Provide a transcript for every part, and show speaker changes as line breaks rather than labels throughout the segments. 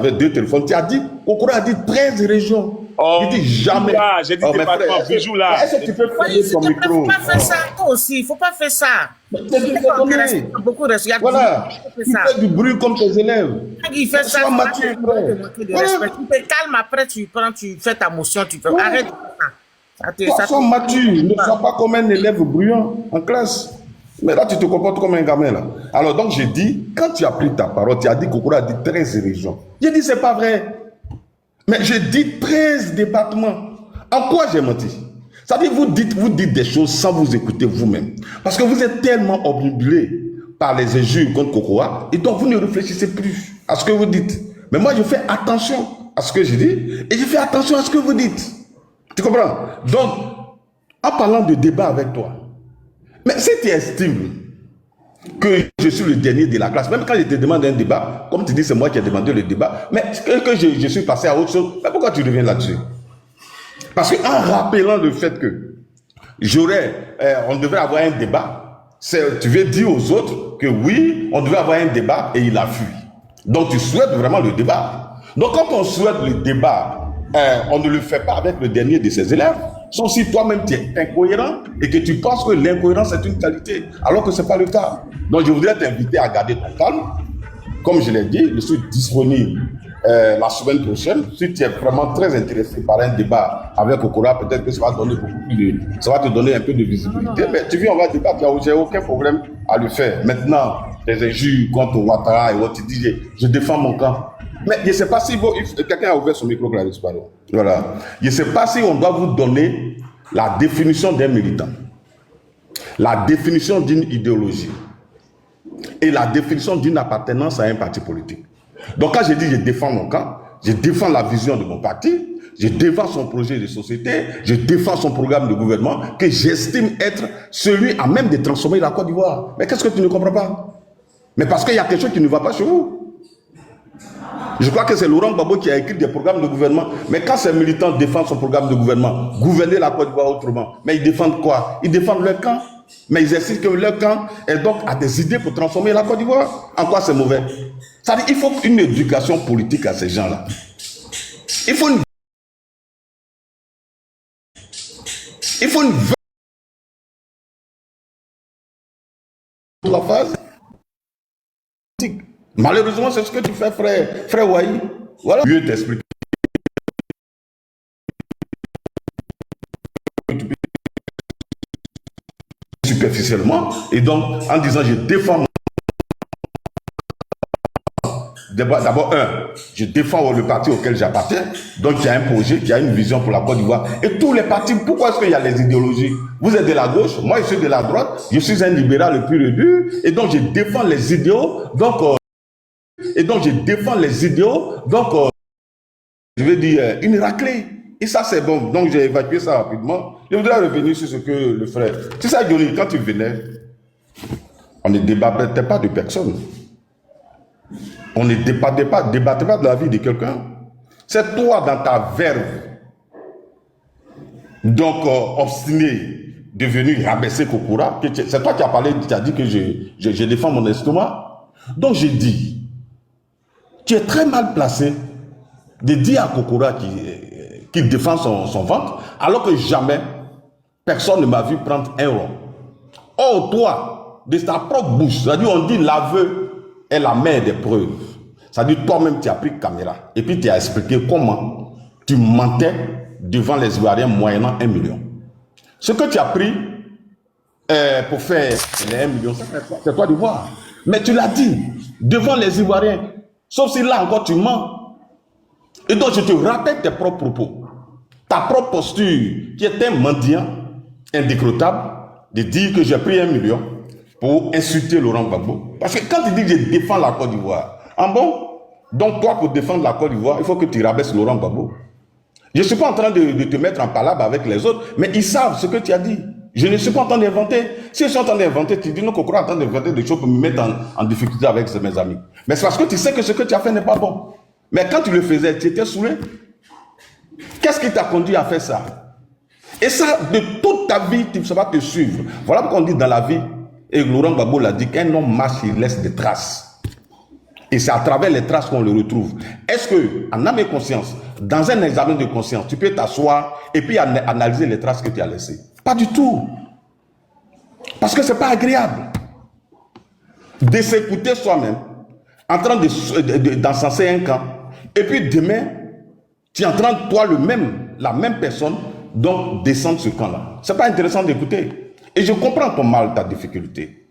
avec 2 téléphones. Tu as dit, Kokora a dit 13 régions.
Oh,
il dit jamais.
Là, j'ai dit département, bijou là.
Est-ce que tu peux fermer ton micro?
Il ne faut pas faire ça, toi aussi. Il ne faut pas faire ça. Beaucoup de respect.
Voilà. Tu fais du bruit comme tes élèves.
Il fait ça.
Sois mature, frère.
Tu te calmes après, tu fais ta motion, tu fais. Arrête ça.
Sois mature. Ne sois pas comme un élève bruyant en classe. Mais là, tu te comportes comme un gamin, là. Alors, donc, j'ai dit, quand tu as pris ta parole, tu as dit Kokora a dit 13 régions. J'ai dit, c'est pas vrai. Mais j'ai dit 13 départements. En quoi j'ai menti? C'est-à-dire, vous dites des choses sans vous écouter vous-même. Parce que vous êtes tellement obnubilé par les injures contre Kokora, et donc vous ne réfléchissez plus à ce que vous dites. Mais moi, je fais attention à ce que je dis, et je fais attention à ce que vous dites. Tu comprends? Donc, en parlant de débat avec toi, mais si tu estimes que je suis le dernier de la classe, même quand je te demande un débat, comme tu dis, c'est moi qui ai demandé le débat, mais que je suis passé à autre chose, mais pourquoi tu reviens là-dessus? Parce qu'en rappelant le fait que on devrait avoir un débat, tu veux dire aux autres que oui, on devait avoir un débat et il a fui. Donc tu souhaites vraiment le débat. Donc quand on souhaite le débat, on ne le fait pas avec le dernier de ses élèves. Sauf si toi-même tu es incohérent et que tu penses que l'incohérence est une qualité, alors que ce n'est pas le cas. Donc je voudrais t'inviter à garder ton calme. Comme je l'ai dit, je suis disponible la semaine prochaine. Si tu es vraiment très intéressé par un débat avec Kokora, peut-être que ça va te donner un peu de visibilité. Mais tu viens, on va débattre, il n'y a aucun problème à le faire. Maintenant, les injures contre Ouattara et autres, tu dis, je défends mon camp. Mais je ne sais pas si quelqu'un a ouvert son micro, Clarisse, pardon. Voilà. Je ne sais pas si on doit vous donner la définition d'un militant, la définition d'une idéologie et la définition d'une appartenance à un parti politique. Donc quand je dis je défends mon camp, je défends la vision de mon parti, je défends son projet de société, je défends son programme de gouvernement que j'estime être celui à même de transformer la Côte d'Ivoire. Mais qu'est-ce que tu ne comprends pas? Mais parce qu'il y a quelque chose qui ne va pas chez vous. Je crois que c'est Laurent Gbagbo qui a écrit des programmes de gouvernement. Mais quand ces militants défendent son programme de gouvernement, gouverner la Côte d'Ivoire autrement, mais ils défendent quoi? Ils défendent leur camp. Mais ils estiment que leur camp est donc a des idées pour transformer la Côte d'Ivoire. En quoi c'est mauvais? C'est-à-dire qu'il faut une éducation politique à ces gens-là. Il faut une trois phases. Malheureusement, c'est ce que tu fais, frère Wahi. Voilà. Dieu t'explique. Superficiellement. Et donc, en disant, je défends. D'abord, je défends le parti auquel j'appartiens. Donc, il y a un projet, il y a une vision pour la Côte d'Ivoire. Et tous les partis, pourquoi est-ce qu'il y a les idéologies? Vous êtes de la gauche, moi je suis de la droite, je suis un libéral pur et dur. Et donc, je défends les idéaux. Donc, je défends les idéaux. Donc, je vais dire une raclée. Et ça, c'est bon. Donc, j'ai évacué ça rapidement. Je voudrais revenir sur ce que le frère... Tu sais, Johnny, quand tu venais, on ne débattait pas de personne. On ne débattait pas de la vie de quelqu'un. C'est toi, dans ta verve, donc obstiné, devenu rabaisser Kokora. C'est toi qui as parlé, tu as dit que je défends mon estomac. Donc, j'ai dit, tu es très mal placé de dire à Kokora qu'il défend son ventre, alors que jamais personne ne m'a vu prendre un rond. Or, toi, de ta propre bouche, c'est-à-dire on dit l'aveu est la mère des preuves. C'est-à-dire toi-même tu as pris caméra et puis tu as expliqué comment tu mentais devant les Ivoiriens moyennant 1 million. Ce que tu as pris pour faire les 1 million, c'est toi de voir. Mais tu l'as dit devant les Ivoiriens, sauf si là encore tu mens. Et donc je te rappelle tes propres propos, ta propre posture qui est un mendiant indécrottable de dire que j'ai pris 1 million pour insulter Laurent Gbagbo. Parce que quand tu dis que je défends la Côte d'Ivoire, en bon, donc toi pour défendre la Côte d'Ivoire, il faut que tu rabaisses Laurent Gbagbo. Je ne suis pas en train de te mettre en palabre avec les autres, mais ils savent ce que tu as dit. Je ne suis pas en train d'inventer. Si je suis en train d'inventer, tu dis non, Kokora est en train d'inventer des choses pour me mettre en difficulté avec mes amis. Mais c'est parce que tu sais que ce que tu as fait n'est pas bon. Mais quand tu le faisais, tu étais saoulé. Qu'est-ce qui t'a conduit à faire ça? Et ça, de toute ta vie, ça va te suivre. Voilà pourquoi on dit dans la vie, et Laurent Gbagbo l'a dit, qu'un homme marche, il laisse des traces. Et c'est à travers les traces qu'on le retrouve. Est-ce que, en âme et conscience, dans un examen de conscience, tu peux t'asseoir et puis analyser les traces que tu as laissées? Pas du tout. Parce que c'est pas agréable de s'écouter soi-même en train d'encenser un camp, et puis demain, tu es en train, toi, la même personne, donc descendre ce camp-là. C'est pas intéressant d'écouter. Et je comprends ton mal, ta difficulté.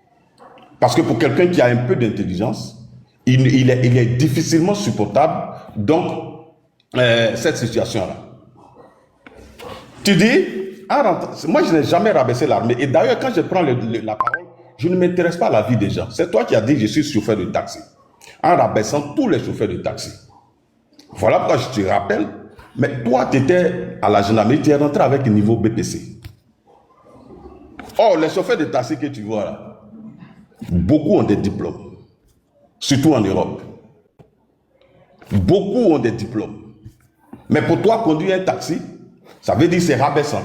Parce que pour quelqu'un qui a un peu d'intelligence, il est difficilement supportable, donc, cette situation-là. Tu dis, moi je n'ai jamais rabaissé l'armée, et d'ailleurs quand je prends la parole, je ne m'intéresse pas à la vie des gens. C'est toi qui as dit je suis chauffeur de taxi, en rabaissant tous les chauffeurs de taxi. Voilà pourquoi je te rappelle, mais toi tu étais à la gendarmerie, tu es rentré avec un niveau BPC. Or, les chauffeurs de taxi que tu vois là, beaucoup ont des diplômes, surtout en Europe. Beaucoup ont des diplômes. Mais pour toi, conduire un taxi, ça veut dire c'est rabaissant.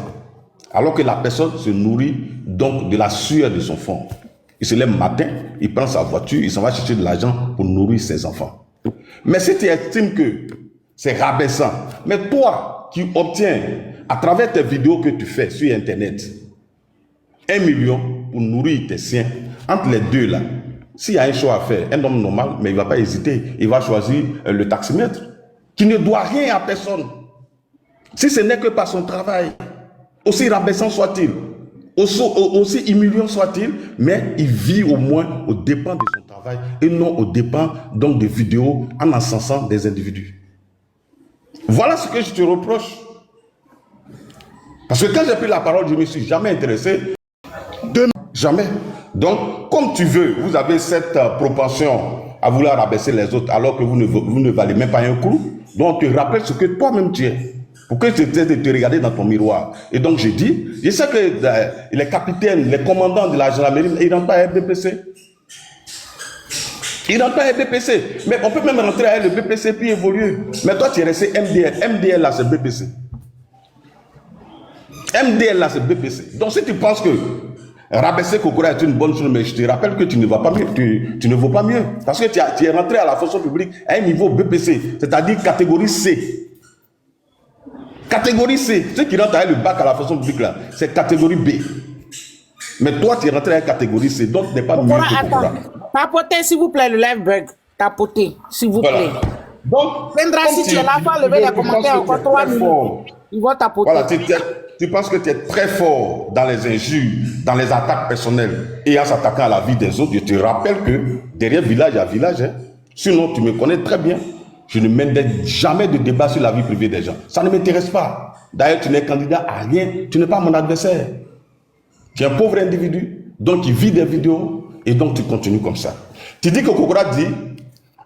Alors que la personne se nourrit donc de la sueur de son fond. Il se lève le matin, il prend sa voiture, il s'en va chercher de l'argent pour nourrir ses enfants. Mais si tu estimes que c'est rabaissant, mais toi qui obtiens à travers tes vidéos que tu fais sur Internet 1 million pour nourrir tes siens, entre les deux là, s'il y a un choix à faire, un homme normal, mais il ne va pas hésiter, il va choisir le taximètre, qui ne doit rien à personne. Si ce n'est que par son travail, aussi rabaissant soit-il, aussi humiliant soit-il, mais il vit au moins aux dépens de son travail et non aux dépens donc des vidéos en encensant des individus. Voilà ce que je te reproche. Parce que quand j'ai pris la parole, je ne me suis jamais intéressé. Jamais. Donc, comme tu veux, vous avez cette propension à vouloir rabaisser les autres alors que vous ne valez même pas un clou. Donc, tu rappelles ce que toi-même tu es. Pour que tu te regarder dans ton miroir. Et donc, je dis, je sais que les capitaines, les commandants de la gendarmerie, ils n'entrent pas à RBPC. Ils n'entrent pas à RBPC. Mais on peut même rentrer à le BPC puis évoluer. Mais toi, tu es resté MDL. MDL, là, c'est BPC. MDL, là, c'est BPC. Donc, si tu penses que rabaisser Kokora est une bonne chose, mais je te rappelle que tu ne vas pas mieux. Tu ne vaux pas mieux. Parce que tu es rentré à la fonction publique à un niveau BPC, c'est-à-dire catégorie C. Catégorie C, ceux qui rentrent avec le bac à la fonction publique là, c'est catégorie B. Mais toi, tu es rentré avec catégorie C, donc tu n'es pas mieux que Kokora.
Tapotez, s'il vous plaît, le live break. Tapotez, s'il vous plaît.
Donc,
Vendra, si tu es là, faut lever les commentaires encore 3 minutes. Ils vont tapoter.
Voilà, tu penses que tu es très fort dans les injures, dans les attaques personnelles et en s'attaquant à la vie des autres. Je te rappelle que derrière village, il y a village. Hein. Sinon, tu me connais très bien. Je ne mène jamais de débat sur la vie privée des gens. Ça ne m'intéresse pas. D'ailleurs, tu n'es candidat à rien. Tu n'es pas mon adversaire. Tu es un pauvre individu. Donc, il vit des vidéos. Et donc, tu continues comme ça. Tu dis que Kokora dit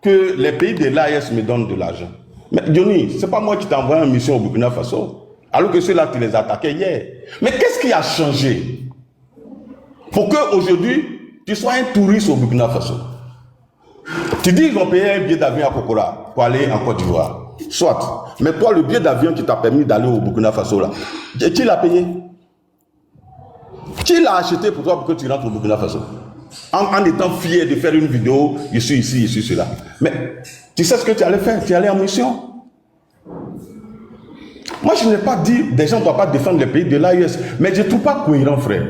que les pays de l'AES me donnent de l'argent. Mais Johnny, ce n'est pas moi qui t'ai envoyé en mission au Burkina Faso. Alors que ceux-là, tu les attaquais hier. Mais qu'est-ce qui a changé pour qu'aujourd'hui, tu sois un touriste au Burkina Faso? Tu dis qu'ils ont payé un billet d'avion à Kokora pour aller en Côte d'Ivoire. Soit. Mais toi, le billet d'avion qui t'a permis d'aller au Burkina Faso, là, qui l'a payé? Qui l'a acheté pour toi pour que tu rentres au Burkina Faso? En étant fier de faire une vidéo, je suis ici, je suis cela. Mais tu sais ce que tu allais faire? Tu allais en mission. Moi, je n'ai pas dit des gens ne doivent pas défendre les pays de l'AES, mais je ne trouve pas cohérent, frère,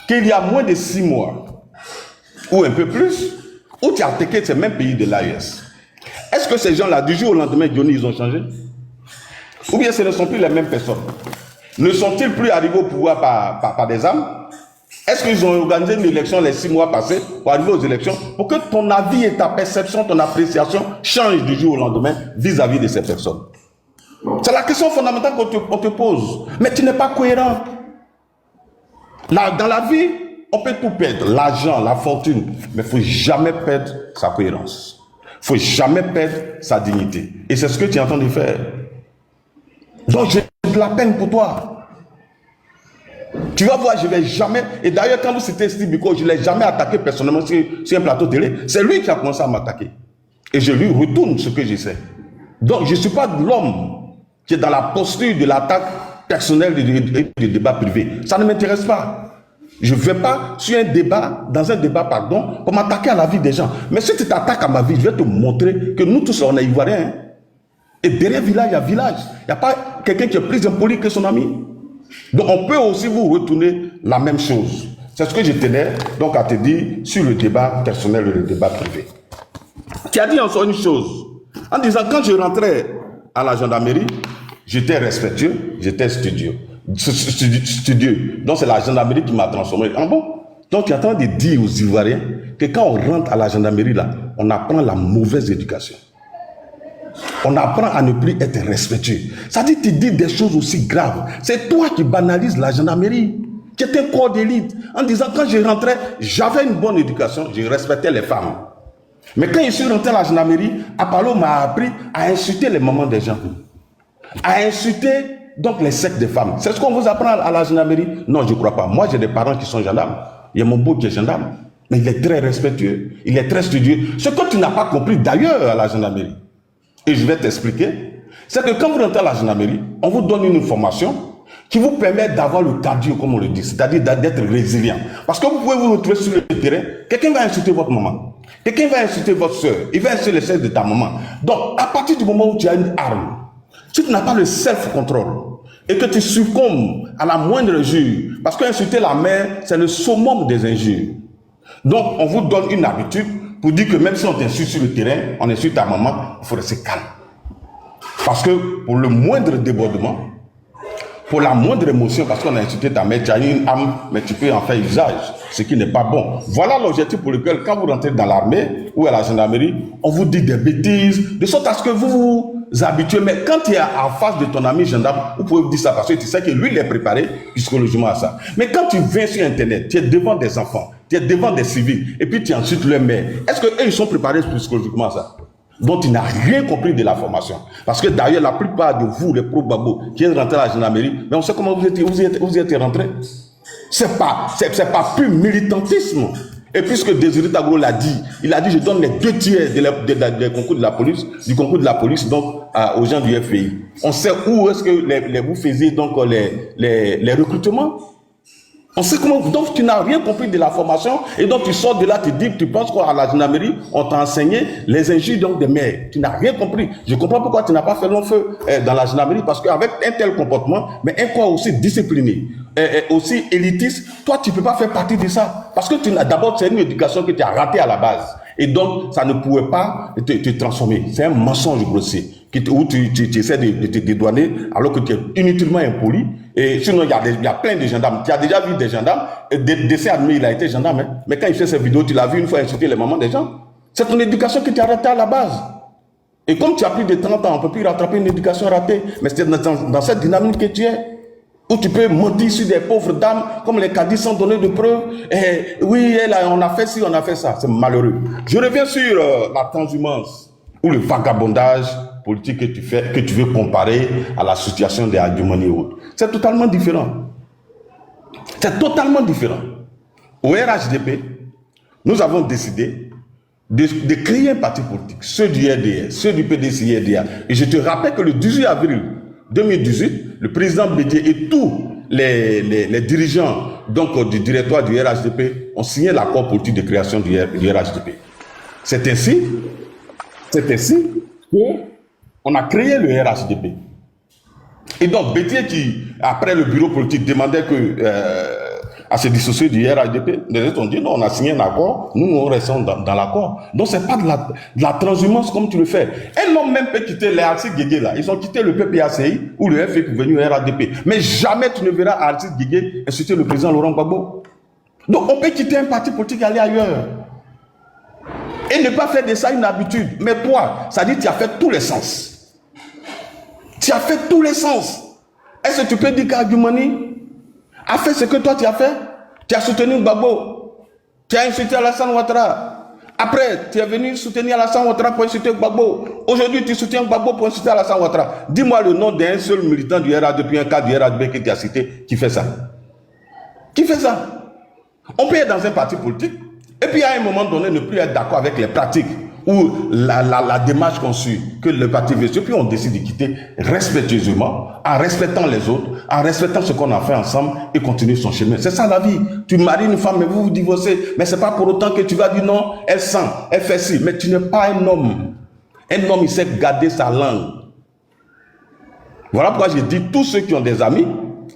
qu'il y a moins de 6 mois, ou un peu plus, où tu as attaqué ces mêmes pays de l'AES. Est-ce que ces gens-là, du jour au lendemain, Johnny, ils ont changé? Ou bien ce ne sont plus les mêmes personnes? Ne sont-ils plus arrivés au pouvoir par des armes? Est-ce qu'ils ont organisé une élection les 6 mois passés pour arriver aux élections, pour que ton avis et ta perception, ton appréciation changent du jour au lendemain vis-à-vis de ces personnes? C'est la question fondamentale qu'on te pose. Mais tu n'es pas cohérent. Là, dans la vie, on peut tout perdre, l'argent, la fortune, mais il ne faut jamais perdre sa cohérence. Il ne faut jamais perdre sa dignité. Et c'est ce que tu es en train de faire. Donc j'ai de la peine pour toi. Tu vas voir, je ne vais jamais... Et d'ailleurs, quand vous citez Steve Biko, je ne l'ai jamais attaqué personnellement sur un plateau télé. C'est lui qui a commencé à m'attaquer. Et je lui retourne ce que je sais. Donc je ne suis pas l'homme qui est dans la posture de l'attaque personnelle et du débat privé. Ça ne m'intéresse pas. Je ne vais pas sur un débat, dans un débat, pardon, pour m'attaquer à la vie des gens. Mais si tu t'attaques à ma vie, je vais te montrer que nous tous, on est Ivoiriens. Hein. Et derrière village, il y a village. Il n'y a pas quelqu'un qui est plus impoli que son ami. Donc on peut aussi vous retourner la même chose. C'est ce que je tenais donc à te dire sur le débat personnel et le débat privé. Tu as dit encore une chose, en disant quand je rentrais à la gendarmerie, j'étais respectueux, j'étais studieux. Donc c'est la gendarmerie qui m'a transformé. Ah bon? Donc tu es en train de dire aux Ivoiriens que quand on rentre à la gendarmerie là, on apprend la mauvaise éducation. On apprend à ne plus être respectueux. Ça dit, tu dis des choses aussi graves. C'est toi qui banalises la gendarmerie. Tu étais un corps d'élite. En disant, quand je rentrais, j'avais une bonne éducation, je respectais les femmes. Mais quand je suis rentré à la gendarmerie, Apollo m'a appris à insulter les mamans des gens. À insulter donc les sectes des femmes. C'est ce qu'on vous apprend à la gendarmerie? Non, je ne crois pas. Moi, j'ai des parents qui sont gendarmes. Il y a mon beau qui est gendarme. Mais il est très respectueux. Il est très studieux. Ce que tu n'as pas compris d'ailleurs à la gendarmerie, et je vais t'expliquer, c'est que quand vous rentrez à la gendarmerie, on vous donne une formation qui vous permet d'avoir le cardio, comme on le dit, c'est-à-dire d'être résilient. Parce que vous pouvez vous retrouver sur le terrain, quelqu'un va insulter votre maman, quelqu'un va insulter votre soeur, il va insulter les sœurs de ta maman. Donc, à partir du moment où tu as une arme, si tu n'as pas le self-control, et que tu succombes à la moindre injure, parce qu'insulter la mère, c'est le summum des injures. Donc, on vous donne une habitude pour dire que même si on t'insulte sur le terrain, on insulte ta maman, il faut rester calme. Parce que pour le moindre débordement, pour la moindre émotion, parce qu'on a insulté ta mère, tu as une âme, mais tu peux en faire usage, ce qui n'est pas bon. Voilà l'objectif pour lequel, quand vous rentrez dans l'armée ou à la gendarmerie, on vous dit des bêtises, de sorte à ce que vous vous habituez. Mais quand tu es en face de ton ami gendarme, vous pouvez vous dire ça parce que tu sais que lui, il est préparé psychologiquement à ça. Mais quand tu viens sur Internet, tu es devant des enfants, tu es devant des civils, et puis tu insultes leur mère, est-ce qu'eux, ils sont préparés psychologiquement à ça? Donc tu n'as rien compris de la formation. Parce que d'ailleurs, la plupart de vous, les pro-babos, qui êtes rentrés à la gendarmerie, mais on sait comment vous êtes rentrés. C'est pas plus militantisme. Et puisque Désiré Tagoro l'a dit, il a dit, je donne les 2 tiers des concours de la police, du concours de la police, donc, aux gens du FPI. On sait où est-ce que vous faisiez donc les recrutements. On sait comment, donc tu n'as rien compris de la formation, et donc tu sors de là, tu dis, tu penses qu'à la gendarmerie, on t'a enseigné les injures donc des mères. Tu n'as rien compris. Je comprends pourquoi tu n'as pas fait long feu dans la gendarmerie, parce qu'avec un tel comportement, mais un corps aussi discipliné, aussi élitiste, toi tu ne peux pas faire partie de ça. Parce que d'abord, c'est une éducation que tu as ratée à la base. Et donc, ça ne pouvait pas te transformer. C'est un mensonge grossier où tu essaies de te dédouaner alors que tu es inutilement impoli. Et sinon, il y a plein de gendarmes. Tu as déjà vu des gendarmes. Décès admis, il a été gendarme. Hein. Mais quand il fait cette vidéo, tu l'as vu une fois insulter les mamans des gens. C'est ton éducation que tu as ratée à la base. Et comme tu as plus de 30 ans, on ne peut plus rattraper une éducation ratée. Mais c'est dans cette dynamique que tu es. Où tu peux mentir sur des pauvres dames, comme les caddies sans donner de preuves. Et oui, on a fait ci, on a fait ça. C'est malheureux. Je reviens sur la transhumance ou le vagabondage politique que tu fais, que tu veux comparer à la situation des Adjumani et autres. C'est totalement différent. C'est totalement différent. Au RHDP, nous avons décidé de créer un parti politique, ceux du RDR, ceux du PDC RDA. Et je te rappelle que le 18 avril 2018, le président Bédié et tous les dirigeants donc, du directoire du RHDP ont signé l'accord politique de création du RHDP. C'est ainsi qu'on a créé le RHDP. Et donc, Bédié qui, après le bureau politique, demandait à se dissocier du RHDP, les autres ont dit non, on a signé un accord, nous restons dans l'accord. Donc c'est pas de la transhumance comme tu le fais. Un homme même peut quitter les Aristide Guégué là, ils ont quitté le PPACI ou le FI pour venir au RHDP. Mais jamais tu ne verras Aristide Guégué insulter le président Laurent Gbagbo. Donc on peut quitter un parti politique et aller ailleurs. Et ne pas faire de ça une habitude. Mais toi, ça dit que tu as fait tous les sens. Tu as fait tous les sens. Est-ce que tu peux dire qu'Adjumani a fait ce que toi tu as fait? Tu as soutenu Gbagbo, tu as insulté Alassane Ouattara. Après, tu es venu soutenir Alassane Ouattara pour insulter Gbagbo. Aujourd'hui, tu soutiens Gbagbo pour insulter Alassane Ouattara. Dis-moi le nom d'un seul militant du RHDP, depuis un cas du RHDP que tu as cité, qui fait ça. Qui fait ça? On peut être dans un parti politique, et puis à un moment donné, ne plus être d'accord avec les pratiques ou la démarche qu'on suit, que le parti veut, puis on décide de quitter respectueusement, en respectant les autres, en respectant ce qu'on a fait ensemble et continuer son chemin. C'est ça la vie. Tu maries une femme, mais vous vous divorcez, mais c'est pas pour autant que tu vas dire non, elle sent, elle fait ci, mais tu n'es pas un homme. Un homme, il sait garder sa langue. Voilà pourquoi j'ai dit, tous ceux qui ont des amis,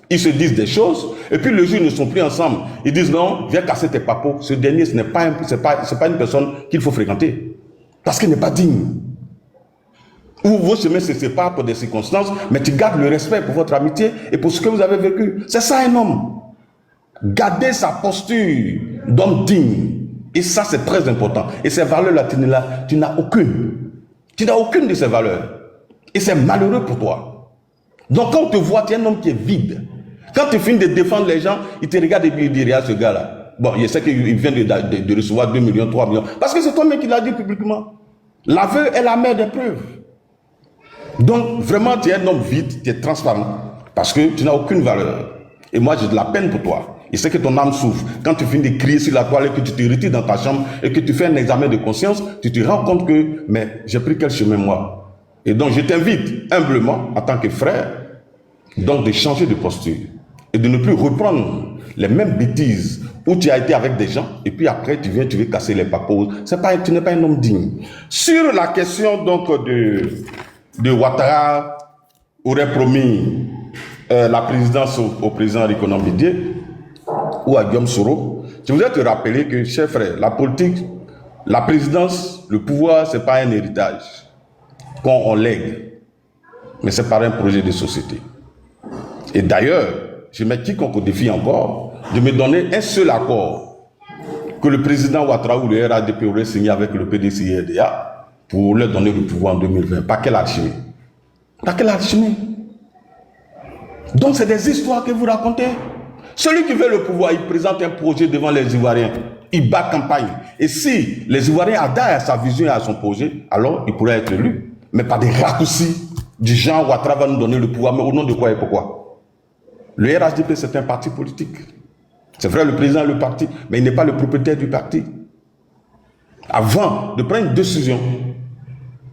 ils se disent des choses, et puis le jour ils ne sont plus ensemble. Ils disent non, viens casser tes papos. Ce dernier, ce n'est pas, une personne qu'il faut fréquenter. Parce qu'il n'est pas digne. Ou vos chemins se séparent pour des circonstances, mais tu gardes le respect pour votre amitié et pour ce que vous avez vécu. C'est ça un homme. Garder sa posture d'homme digne. Et ça, c'est très important. Et ces valeurs-là, tu n'as aucune. Tu n'as aucune de ces valeurs. Et c'est malheureux pour toi. Donc quand on te voit, tu es un homme qui est vide. Quand tu finis de défendre les gens, ils te regardent et ils disent, regarde ce gars-là. Bon, je sais qu'il vient de recevoir 2 millions, 3 millions. Parce que c'est toi-même qui l'a dit publiquement. L'aveu est la mère des preuves. Donc, vraiment, tu es un homme vide, tu es transparent. Parce que tu n'as aucune valeur. Et moi, j'ai de la peine pour toi. Et c'est que ton âme souffre. Quand tu finis de crier sur la toile et que tu te retires dans ta chambre et que tu fais un examen de conscience, tu te rends compte que, mais j'ai pris quel chemin moi? Et donc, je t'invite humblement, en tant que frère, donc de changer de posture et de ne plus reprendre les mêmes bêtises où tu as été avec des gens et puis après tu veux casser les papos. Tu n'es pas un homme digne. Sur la question donc de Ouattara aurait promis la présidence au président Rikonan Bédié ou à Guillaume Soro, je voudrais te rappeler que, cher frère, la politique, la présidence, le pouvoir, c'est pas un héritage qu'on lègue, mais c'est par un projet de société. Et d'ailleurs, je mets quiconque au défi encore de me donner un seul accord que le président Ouattara ou le RADP aurait signé avec le PDC et RDA pour leur donner le pouvoir en 2020. Pas quel archimé. Pas quel archimé. Donc c'est des histoires que vous racontez. Celui qui veut le pouvoir, il présente un projet devant les Ivoiriens. Il bat campagne. Et si les Ivoiriens adhèrent à sa vision et à son projet, alors il pourrait être élu. Mais pas des raccourcis du genre Ouattara va nous donner le pouvoir, mais au nom de quoi et pourquoi? Le RHDP, c'est un parti politique. C'est vrai, le président est le parti, mais il n'est pas le propriétaire du parti. Avant de prendre une décision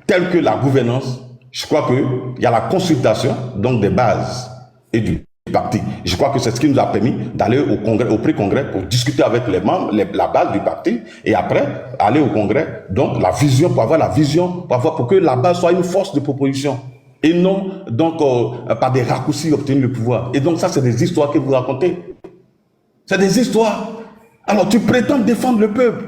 telle que la gouvernance, je crois qu'il y a la consultation donc des bases et du parti. Je crois que c'est ce qui nous a permis d'aller au congrès, au pré-congrès pour discuter avec les membres, la base du parti, et après aller au congrès, donc la vision, pour avoir la vision, pour que la base soit une force de proposition. Et non, donc, par des raccourcis obtenir le pouvoir. Et donc, ça, c'est des histoires que vous racontez. C'est des histoires. Alors, tu prétends défendre le peuple.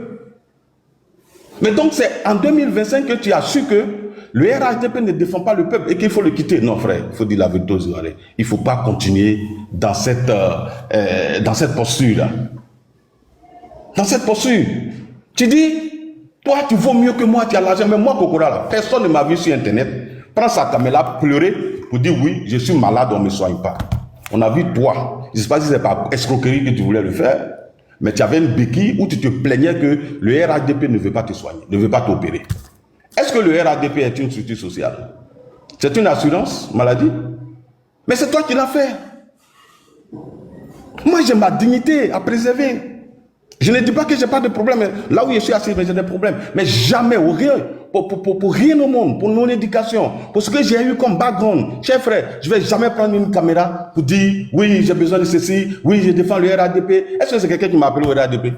Mais donc, c'est en 2025 que tu as su que le RHDP ne défend pas le peuple et qu'il faut le quitter. Non, frère, il faut dire la vérité aux Ivoiriens. Il ne faut pas continuer dans cette posture-là. Dans cette posture. Tu dis, toi, tu vaux mieux que moi, tu as l'argent. Mais moi, Kokora, là, personne ne m'a vu sur Internet. Prends sa caméra, pleurer pour dire oui, je suis malade, on ne me soigne pas. On a vu toi, je ne sais pas si c'est par escroquerie que tu voulais le faire, mais tu avais une béquille où tu te plaignais que le RADP ne veut pas te soigner, ne veut pas t'opérer. Est-ce que le RADP est une structure sociale? C'est une assurance maladie? Mais c'est toi qui l'as fait. Moi, j'ai ma dignité à préserver. Je ne dis pas que je n'ai pas de problème. Là où je suis assis, j'ai des problèmes. Mais jamais, au rien, pour rien au monde, pour mon éducation, pour ce que j'ai eu comme background. Cher frère, je ne vais jamais prendre une caméra pour dire, oui, j'ai besoin de ceci, oui, je défends le RADP. Est-ce que c'est quelqu'un qui m'appelle au RADP?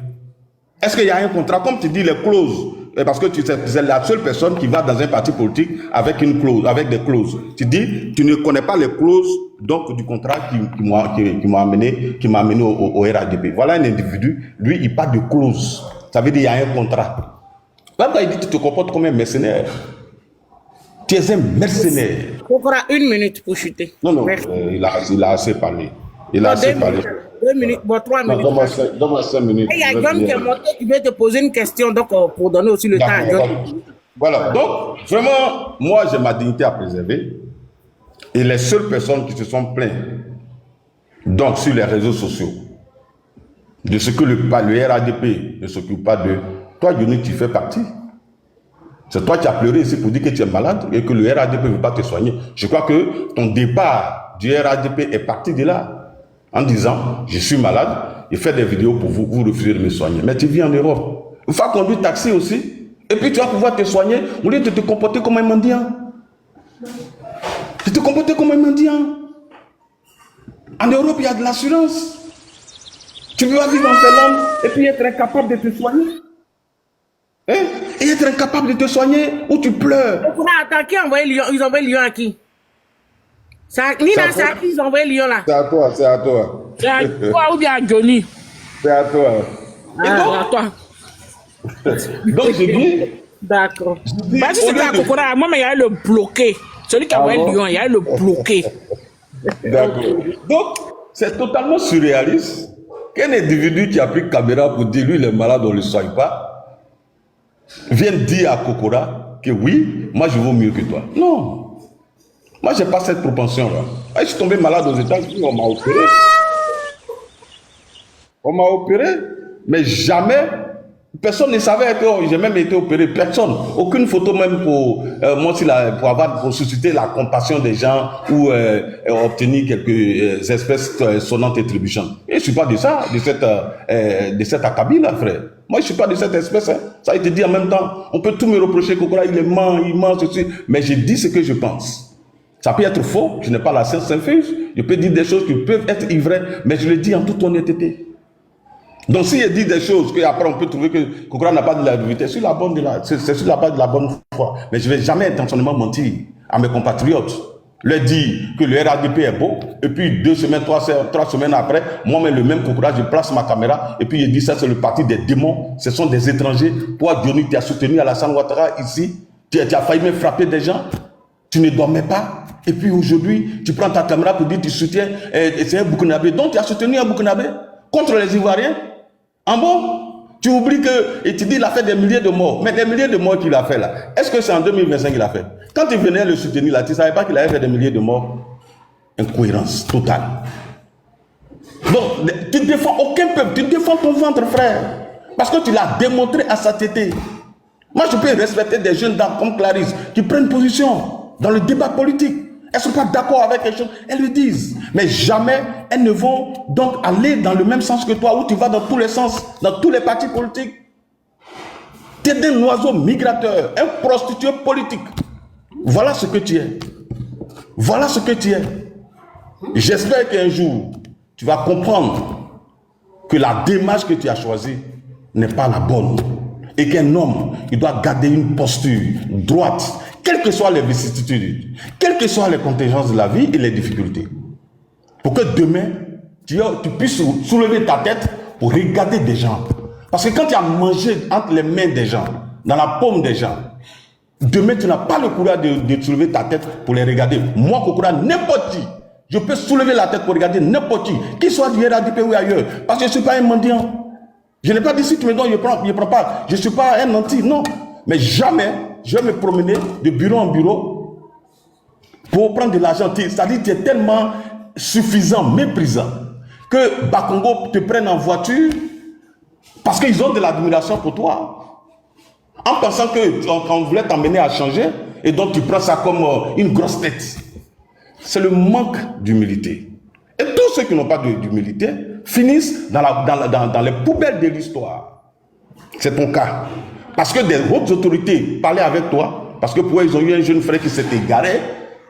Est-ce qu'il y a un contrat? Comme tu dis, les clauses. Parce que tu es la seule personne qui va dans un parti politique avec une clause, avec des clauses. Tu dis, tu ne connais pas les clauses donc du contrat qui m'a amené au RADP. Voilà un individu, lui, il parle de clause. Ça veut dire qu'il y a un contrat. Pourquoi il dit que tu te comportes comme un mercenaire? Tu es un mercenaire.
On aura 1 minute pour chuter.
Non, il a assez parlé. Il a assez parlé.
2 minutes, bon, 3 minutes.
Donne-moi 5 minutes.
Il y a John qui est monté, qui veut te poser une question, donc pour donner aussi le temps à John.
Voilà, donc vraiment, moi j'ai ma dignité à préserver. Et les seules personnes qui se sont plaintes, donc sur les réseaux sociaux, de ce que le RADP ne s'occupe pas de, toi Yoni, tu fais partie. C'est toi qui as pleuré ici pour dire que tu es malade et que le RADP ne veut pas te soigner. Je crois que ton départ du RADP est parti de là. En disant, je suis malade, il fait des vidéos pour vous, vous refusez de me soigner. Mais tu vis en Europe. Il faut conduire taxi aussi. Et puis tu vas pouvoir te soigner au lieu de te comporter comme un mendiant. De te comporter comme un mendiant. En Europe, il y a de l'assurance. Tu peux vivre en Finlande et puis être incapable de te soigner. Hein? Et être incapable de te soigner ou tu pleures.
Attends, qui a envoyé Lyon? Ils ont envoyé Lyon à qui? Nina, c'est à qui ils ont envoyé Lyon là?
C'est à toi, c'est à toi.
C'est à toi ou bien à Johnny?
C'est à toi.
Ah, à toi.
Donc je dis.
D'accord. Bah, si c'était à Kokora, moi, mais il y a le bloqué. Celui qui a envoyé Lyon, il y a le bloqué.
D'accord. Donc, c'est totalement surréaliste qu'un individu qui a pris caméra pour dire lui, il est malade, on ne le soigne pas, vienne dire à Kokora que oui, moi je vaux mieux que toi. Non. Moi, je n'ai pas cette propension-là. Je suis tombé malade aux États-Unis, on m'a opéré. On m'a opéré, mais jamais, personne ne savait que j'ai même été opéré. Personne. Aucune photo même pour pour susciter la compassion des gens ou obtenir quelques espèces sonnantes et trébuchantes. Et je ne suis pas de ça, de cet acabit là, frère. Moi, je ne suis pas de cette espèce. Hein. Ça a été dit en même temps. On peut tout me reprocher, Kokora, il ment, ceci. Mais je dis ce que je pense. Ça peut être faux, je n'ai pas la science infuse. Je peux dire des choses qui peuvent être vraies, mais je le dis en toute honnêteté. Donc, si je dis des choses qu'après on peut trouver que Kokora n'a pas de la vérité, c'est sur la base de la bonne foi. Mais je ne vais jamais intentionnellement mentir à mes compatriotes. Leur dire que le RADP est beau, et puis 2 semaines, 3 semaines après, moi-même le même Kokora, je place ma caméra, et puis je dis ça, c'est le parti des démons, ce sont des étrangers. Toi, Johnny, tu as soutenu Alassane Ouattara ici, tu as failli même frapper des gens, tu ne dormais pas, et puis aujourd'hui, tu prends ta caméra pour dire que tu soutiens, c'est un Burkinabé. Donc tu as soutenu un Burkinabé contre les Ivoiriens. En bon, tu oublies que, et tu dis qu'il a fait des milliers de morts. Mais des milliers de morts qu'il a fait là, est-ce que c'est en 2025 qu'il a fait? Quand tu venais le soutenir là, tu ne savais pas qu'il avait fait des milliers de morts? Incohérence totale. Donc, tu ne défends aucun peuple, tu défends ton ventre, frère. Parce que tu l'as démontré à sa tétée. Moi, je peux respecter des jeunes dames comme Clarisse qui prennent position dans le débat politique. Elles ne sont pas d'accord avec quelque chose, elles le disent. Mais jamais elles ne vont donc aller dans le même sens que toi, où tu vas dans tous les sens, dans tous les partis politiques. Tu es un oiseau migrateur, un prostitué politique. Voilà ce que tu es. Voilà ce que tu es. J'espère qu'un jour, tu vas comprendre que la démarche que tu as choisie n'est pas la bonne. Et qu'un homme, il doit garder une posture droite, quelles que soient les vicissitudes, quelles que soient les contingences de la vie et les difficultés. Pour que demain, tu puisses soulever ta tête pour regarder des gens. Parce que quand tu as mangé entre les mains des gens, dans la paume des gens, demain, tu n'as pas le courage de soulever ta tête pour les regarder. Moi, Kokora, n'importe qui, je peux soulever la tête pour regarder n'importe qui, qu'il soit du RADP ou ailleurs, parce que je ne suis pas un mendiant. Je n'ai pas dit si tu me donnes, je ne prends pas. Je ne suis pas un nanti, non. Mais jamais je vais me promener de bureau en bureau pour prendre de l'argent. C'est-à-dire que tu es tellement suffisant, méprisant, que Bakongo te prenne en voiture parce qu'ils ont de l'admiration pour toi. En pensant qu'on voulait t'emmener à changer, et donc tu prends ça comme une grosse tête. C'est le manque d'humilité. Et tous ceux qui n'ont pas d'humilité finissent dans les poubelles de l'histoire. C'est ton cas. Parce que des hautes autorités parlaient avec toi, parce que pour eux, ils ont eu un jeune frère qui s'était égaré,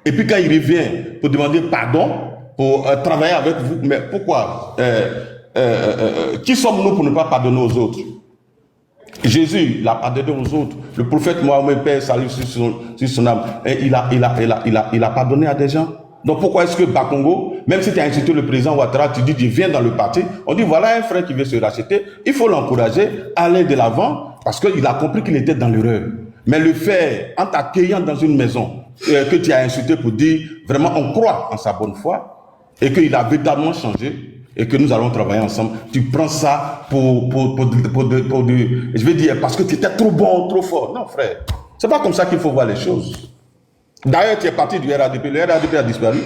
et puis quand il revient pour demander pardon, pour travailler avec vous, mais pourquoi qui sommes-nous pour ne pas pardonner aux autres? Jésus l'a pardonné aux autres. Le prophète Mohammed, Père, salut sur son âme, et il a pardonné à des gens. Donc pourquoi est-ce que Bakongo, même si tu as insulté le président Ouattara, tu dis tu viens dans le parti, on dit voilà un frère qui veut se racheter, il faut l'encourager, aller de l'avant, parce qu'il a compris qu'il était dans l'erreur. Mais le faire en t'accueillant dans une maison que tu as insulté pour dire vraiment on croit en sa bonne foi et qu'il a véritablement changé et que nous allons travailler ensemble, tu prends ça je vais dire parce que tu étais trop bon, trop fort. Non frère, c'est pas comme ça qu'il faut voir les choses. D'ailleurs, tu es parti du RADP, le RADP a disparu.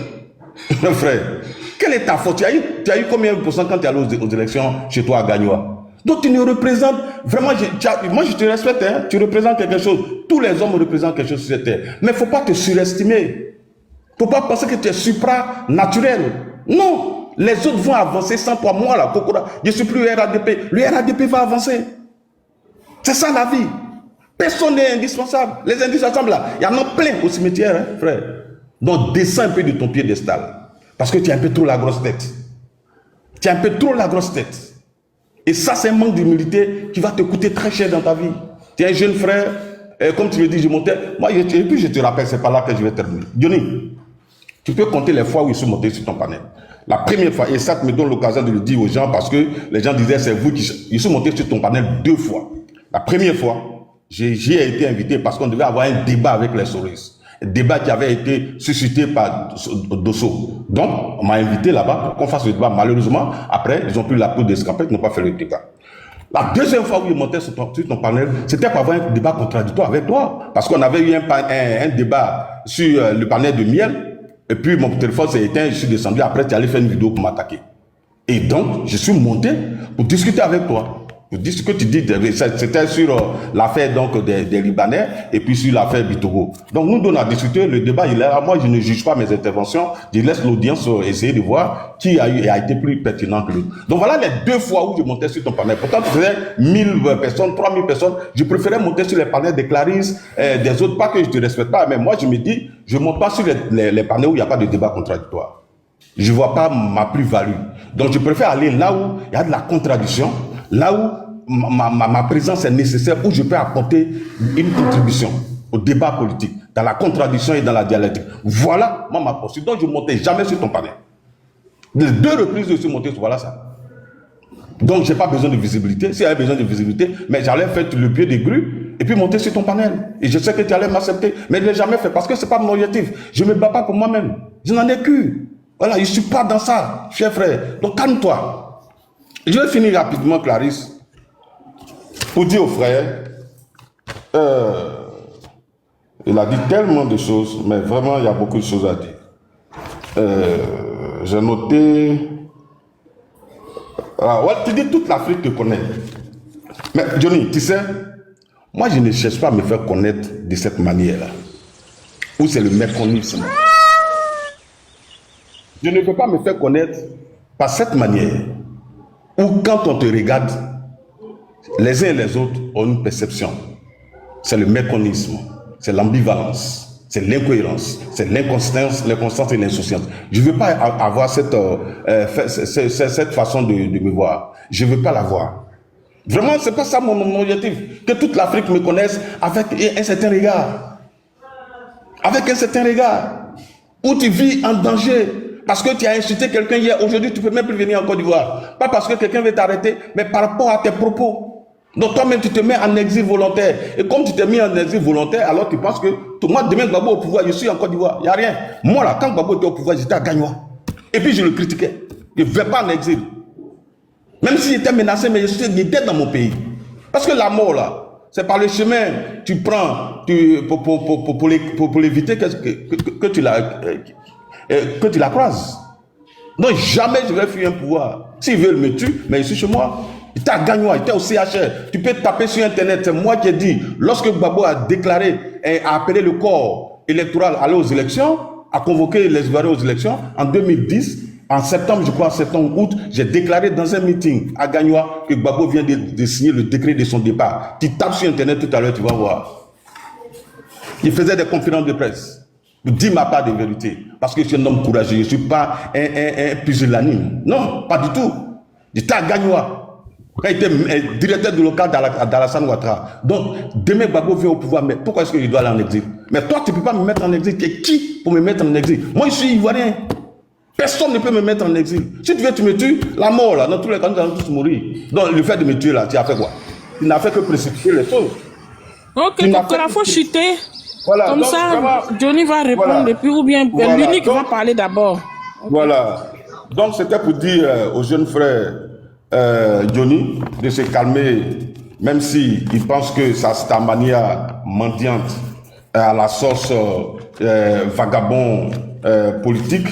Frère, quelle est ta faute? Tu as eu combien de pourcents quand tu es allé aux élections chez toi à Gagnoa? Donc tu nous représentes, vraiment, moi je te respecte, hein, tu représentes quelque chose. Tous les hommes représentent quelque chose sur cette terre. Mais il ne faut pas te surestimer. Il ne faut pas penser que tu es supra-naturel. Non, les autres vont avancer sans toi. Moi là, Kokora, je ne suis plus RADP. Le RADP va avancer. C'est ça la vie. Personne n'est indispensable. Les indispensables là, il y en a plein au cimetière, hein, frère. Donc descends un peu de ton piédestal. Parce que tu as un peu trop la grosse tête. Tu as un peu trop la grosse tête. Et ça, c'est un manque d'humilité qui va te coûter très cher dans ta vie. Tu es un jeune frère, comme tu le dis, je montais. Moi, et puis je te rappelle, c'est pas là que je vais terminer. Johnny, tu peux compter les fois où je suis monté sur ton panel. La première fois, et ça me donne l'occasion de le dire aux gens parce que les gens disaient c'est vous qui... Je suis monté sur ton panel 2 fois. La première fois, j'y ai été invité parce qu'on devait avoir un débat avec les souris. Un débat qui avait été suscité par Dosso. Donc, on m'a invité là-bas pour qu'on fasse le débat. Malheureusement, après, ils ont pris la poudre d'escampette, ils n'ont pas fait le débat. La deuxième fois où il montait sur ton panel, c'était pour avoir un débat contradictoire avec toi. Parce qu'on avait eu un débat sur le panel de Miel. Et puis mon téléphone s'est éteint, je suis descendu. Après, tu allais faire une vidéo pour m'attaquer. Et donc, je suis monté pour discuter avec toi. Pour dire ce que tu dis, c'était sur l'affaire donc des Libanais et puis sur l'affaire Bitogo. Donc, nous, on a discuté, le débat, il est là. Moi, je ne juge pas mes interventions. Je laisse l'audience essayer de voir qui a été plus pertinent que l'autre. Donc, voilà les 2 fois où je montais sur ton panel. Pourtant, tu faisais 1000 personnes, 3000 personnes. Je préférais monter sur les panels de Clarisse, des autres. Pas que je ne te respecte pas, mais moi, je me dis, je ne monte pas sur les panels où il n'y a pas de débat contradictoire. Je ne vois pas ma plus-value. Donc, je préfère aller là où il y a de la contradiction, là où ma présence est nécessaire, où je peux apporter une contribution au débat politique, dans la contradiction et dans la dialectique. Voilà, moi, ma posture. Donc, je ne montais jamais sur ton panel. Les 2 reprises, je suis monté, voilà ça. Donc, je n'ai pas besoin de visibilité. Si j'avais besoin de visibilité, mais j'allais faire le pied des grues et puis monter sur ton panel. Et je sais que tu allais m'accepter. Mais je ne l'ai jamais fait parce que ce n'est pas mon objectif. Je ne me bats pas pour moi-même. Je n'en ai que. Voilà, je ne suis pas dans ça, cher frère. Donc, calme-toi. Je vais finir rapidement, Clarisse, pour dire aux frères, il a dit tellement de choses, mais vraiment, il y a beaucoup de choses à dire. J'ai noté... ouais, tu dis toute l'Afrique te connaît. Mais Johnny, tu sais, moi, je ne cherche pas à me faire connaître de cette manière-là. Où c'est le méconnaissement. Je ne peux pas me faire connaître par cette manière. Où quand on te regarde, les uns et les autres ont une perception. C'est le méconnaissement, c'est l'ambivalence, c'est l'incohérence, c'est l'inconstance et l'insouciance. Je ne veux pas avoir cette façon de me voir. Je ne veux pas l'avoir. Vraiment, ce n'est pas ça mon objectif. Que toute l'Afrique me connaisse avec un certain regard. Avec un certain regard. Où tu vis en danger. Parce que tu as insulté quelqu'un hier. Aujourd'hui, tu ne peux même plus venir en Côte d'Ivoire. Pas parce que quelqu'un veut t'arrêter, mais par rapport à tes propos. Donc toi-même, tu te mets en exil volontaire. Et comme tu t'es mis en exil volontaire, alors tu penses que moi, demain, Gbagbo au pouvoir, je suis en Côte d'Ivoire. Il n'y a rien. Moi, là, quand Gbagbo était au pouvoir, j'étais à Gagnoa. Et puis, je le critiquais. Je ne vais pas en exil. Même s'il était menacé, mais j'étais dans mon pays. Parce que la mort, là, c'est par le chemin, tu prends pour l'éviter que tu la croises. Donc, jamais je vais fuir un pouvoir. S'ils veulent me tuer, mais je suis chez moi. Il était à Gagnoa, il était au CHR. Tu peux taper sur Internet. C'est moi qui ai dit, lorsque Gbagbo a déclaré et a appelé le corps électoral à aller aux élections, a convoqué les Ivoiriens aux élections, en 2010, en septembre, je crois, en septembre-août, j'ai déclaré dans un meeting à Gagnoa que Gbagbo vient de signer le décret de son départ. Tu tapes sur Internet tout à l'heure, tu vas voir. Il faisait des conférences de presse. Dis ma part de vérité. Parce que je suis un homme courageux. Je ne suis pas un pusillanime. Non, pas du tout. J'étais à Gagnoa. Quand il était directeur du local d'Alassane Ouattara. Donc, demain, Gbagbo vient au pouvoir. Mais pourquoi est-ce qu'il doit aller en exil? Mais toi, tu ne peux pas me mettre en exil. Tu es qui pour me mettre en exil? Moi, je suis ivoirien. Personne ne peut me mettre en exil. Si tu veux, tu me tues. La mort, là, dans tous les cas, nous allons tous mourir. Donc, le fait de me tuer, là, tu as fait quoi? Tu n'as fait que précipiter les choses.
Ok, donc il faut chuter.
Voilà,
comme
donc,
ça,
vraiment,
Johnny va répondre
voilà,
et puis ou bien
voilà,
l'unique va parler d'abord. Okay.
Voilà. Donc, c'était pour dire aux jeunes frères Johnny de se calmer, même si il pense que sa manière mendiante à la sauce vagabond politique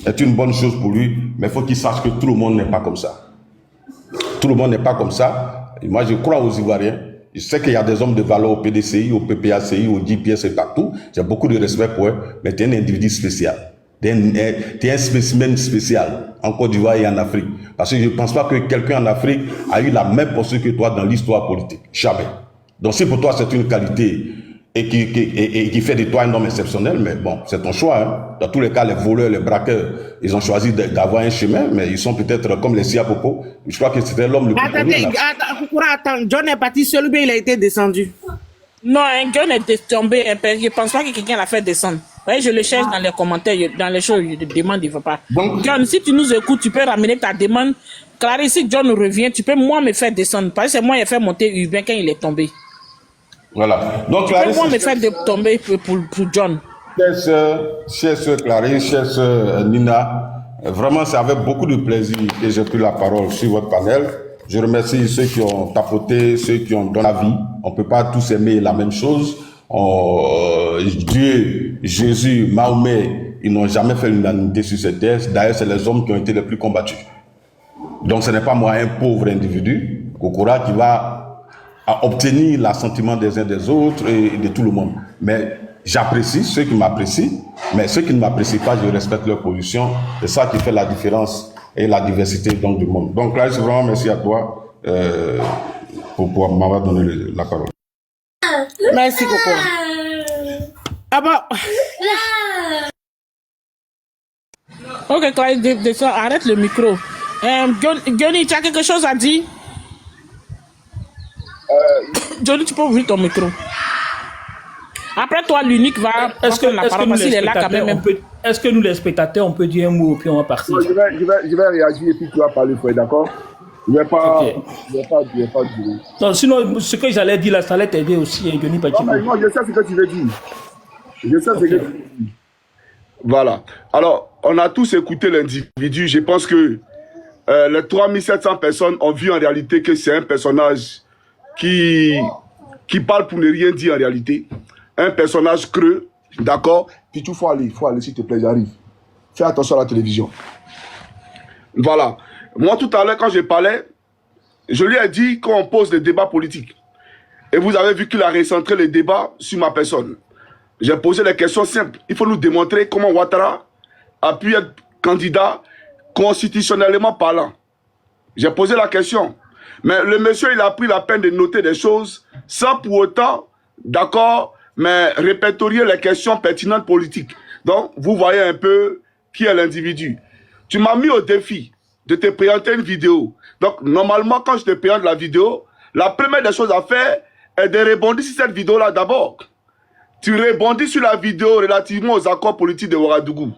est une bonne chose pour lui, mais il faut qu'il sache que tout le monde n'est pas comme ça. Tout le monde n'est pas comme ça. Et moi, je crois aux Ivoiriens. Je sais qu'il y a des hommes de valeur au PDCI, au PPACI, au GPS et partout. J'ai beaucoup de respect pour eux, mais tu es un individu spécial. Tu es un spécimen spécial en Côte d'Ivoire et en Afrique. Parce que je ne pense pas que quelqu'un en Afrique a eu la même posture que toi dans l'histoire politique. Jamais. Donc si pour toi c'est une qualité et qui fait de toi un homme exceptionnel, mais bon, c'est ton choix. Hein. Dans tous les cas, les voleurs, les braqueurs, ils ont choisi d'avoir un chemin, mais ils sont peut-être comme les Siapopo. Je crois que c'était l'homme le plus
Attendez, attends, John est parti seul ou bien il a été descendu?
Non, un John est tombé. Je ne pense pas que quelqu'un l'a fait descendre. Ouais, je le cherche dans les commentaires, dans les choses, je te demande, il ne va pas.
Donc,
John, si tu nous écoutes, tu peux ramener ta demande. Clarisse, si John revient, tu peux moi me faire descendre. Parce que c'est moi qui ai fait monter Urbain quand il est tombé.
voilà. Donc,
Tu peux
Clarisse,
moi me faire tomber pour John.
chère sœur Clarisse, chère sœur Nina, vraiment c'est avec beaucoup de plaisir que j'ai pris la parole sur votre panel. Je remercie ceux qui ont tapoté, ceux qui ont donné la vie. On ne peut pas tous aimer la même chose. Dieu, Jésus, Mahomet, ils n'ont jamais fait l'unanimité sur cette terre. D'ailleurs, c'est les hommes qui ont été les plus combattus. Donc ce n'est pas moi, un pauvre individu, Kokora, qui va obtenir l'assentiment des uns des autres et de tout le monde. Mais j'apprécie ceux qui m'apprécient, mais ceux qui ne m'apprécient pas, je respecte leur position. C'est ça qui fait la différence et la diversité donc, du monde. Donc là, je vraiment merci à toi pour m'avoir donné la parole.
Merci, Coco. Ah bah.
Ok, Clarisse, arrête le micro. Johnny, tu as quelque chose à dire? Johnny, tu peux ouvrir ton micro. Après toi, l'unique va prendre la parole parce qu'il est là quand même.
Est-ce que nous, les spectateurs, on peut dire un mot puis on va partir?
Non, je vais réagir et puis tu vas parler, frère, d'accord? Je vais pas dire.
Non, sinon, ce que j'allais dire là, ça allait t'aider aussi, Johnny Pacheco.
Non, je sais ce que tu veux dire. Je sais ce que tu veux dire. Voilà. Alors, on a tous écouté l'individu. Je pense que les 3700 personnes ont vu en réalité que c'est un personnage qui parle pour ne rien dire en réalité. Un personnage creux, d'accord? Puis il faut aller, s'il te plaît, j'arrive. Fais attention à la télévision. Voilà. Moi, tout à l'heure, quand je parlais, je lui ai dit qu'on pose des débats politiques. Et vous avez vu qu'il a recentré les débats sur ma personne. J'ai posé des questions simples. Il faut nous démontrer comment Ouattara a pu être candidat constitutionnellement parlant. J'ai posé la question. Mais le monsieur, il a pris la peine de noter des choses sans pour autant, d'accord, mais répertorier les questions pertinentes politiques. Donc, vous voyez un peu qui est l'individu. Tu m'as mis au défi de te présenter une vidéo. Donc, normalement, quand je te présente la vidéo, la première des choses à faire est de rebondir sur cette vidéo-là d'abord. Tu rebondis sur la vidéo relativement aux accords politiques de Ouagadougou.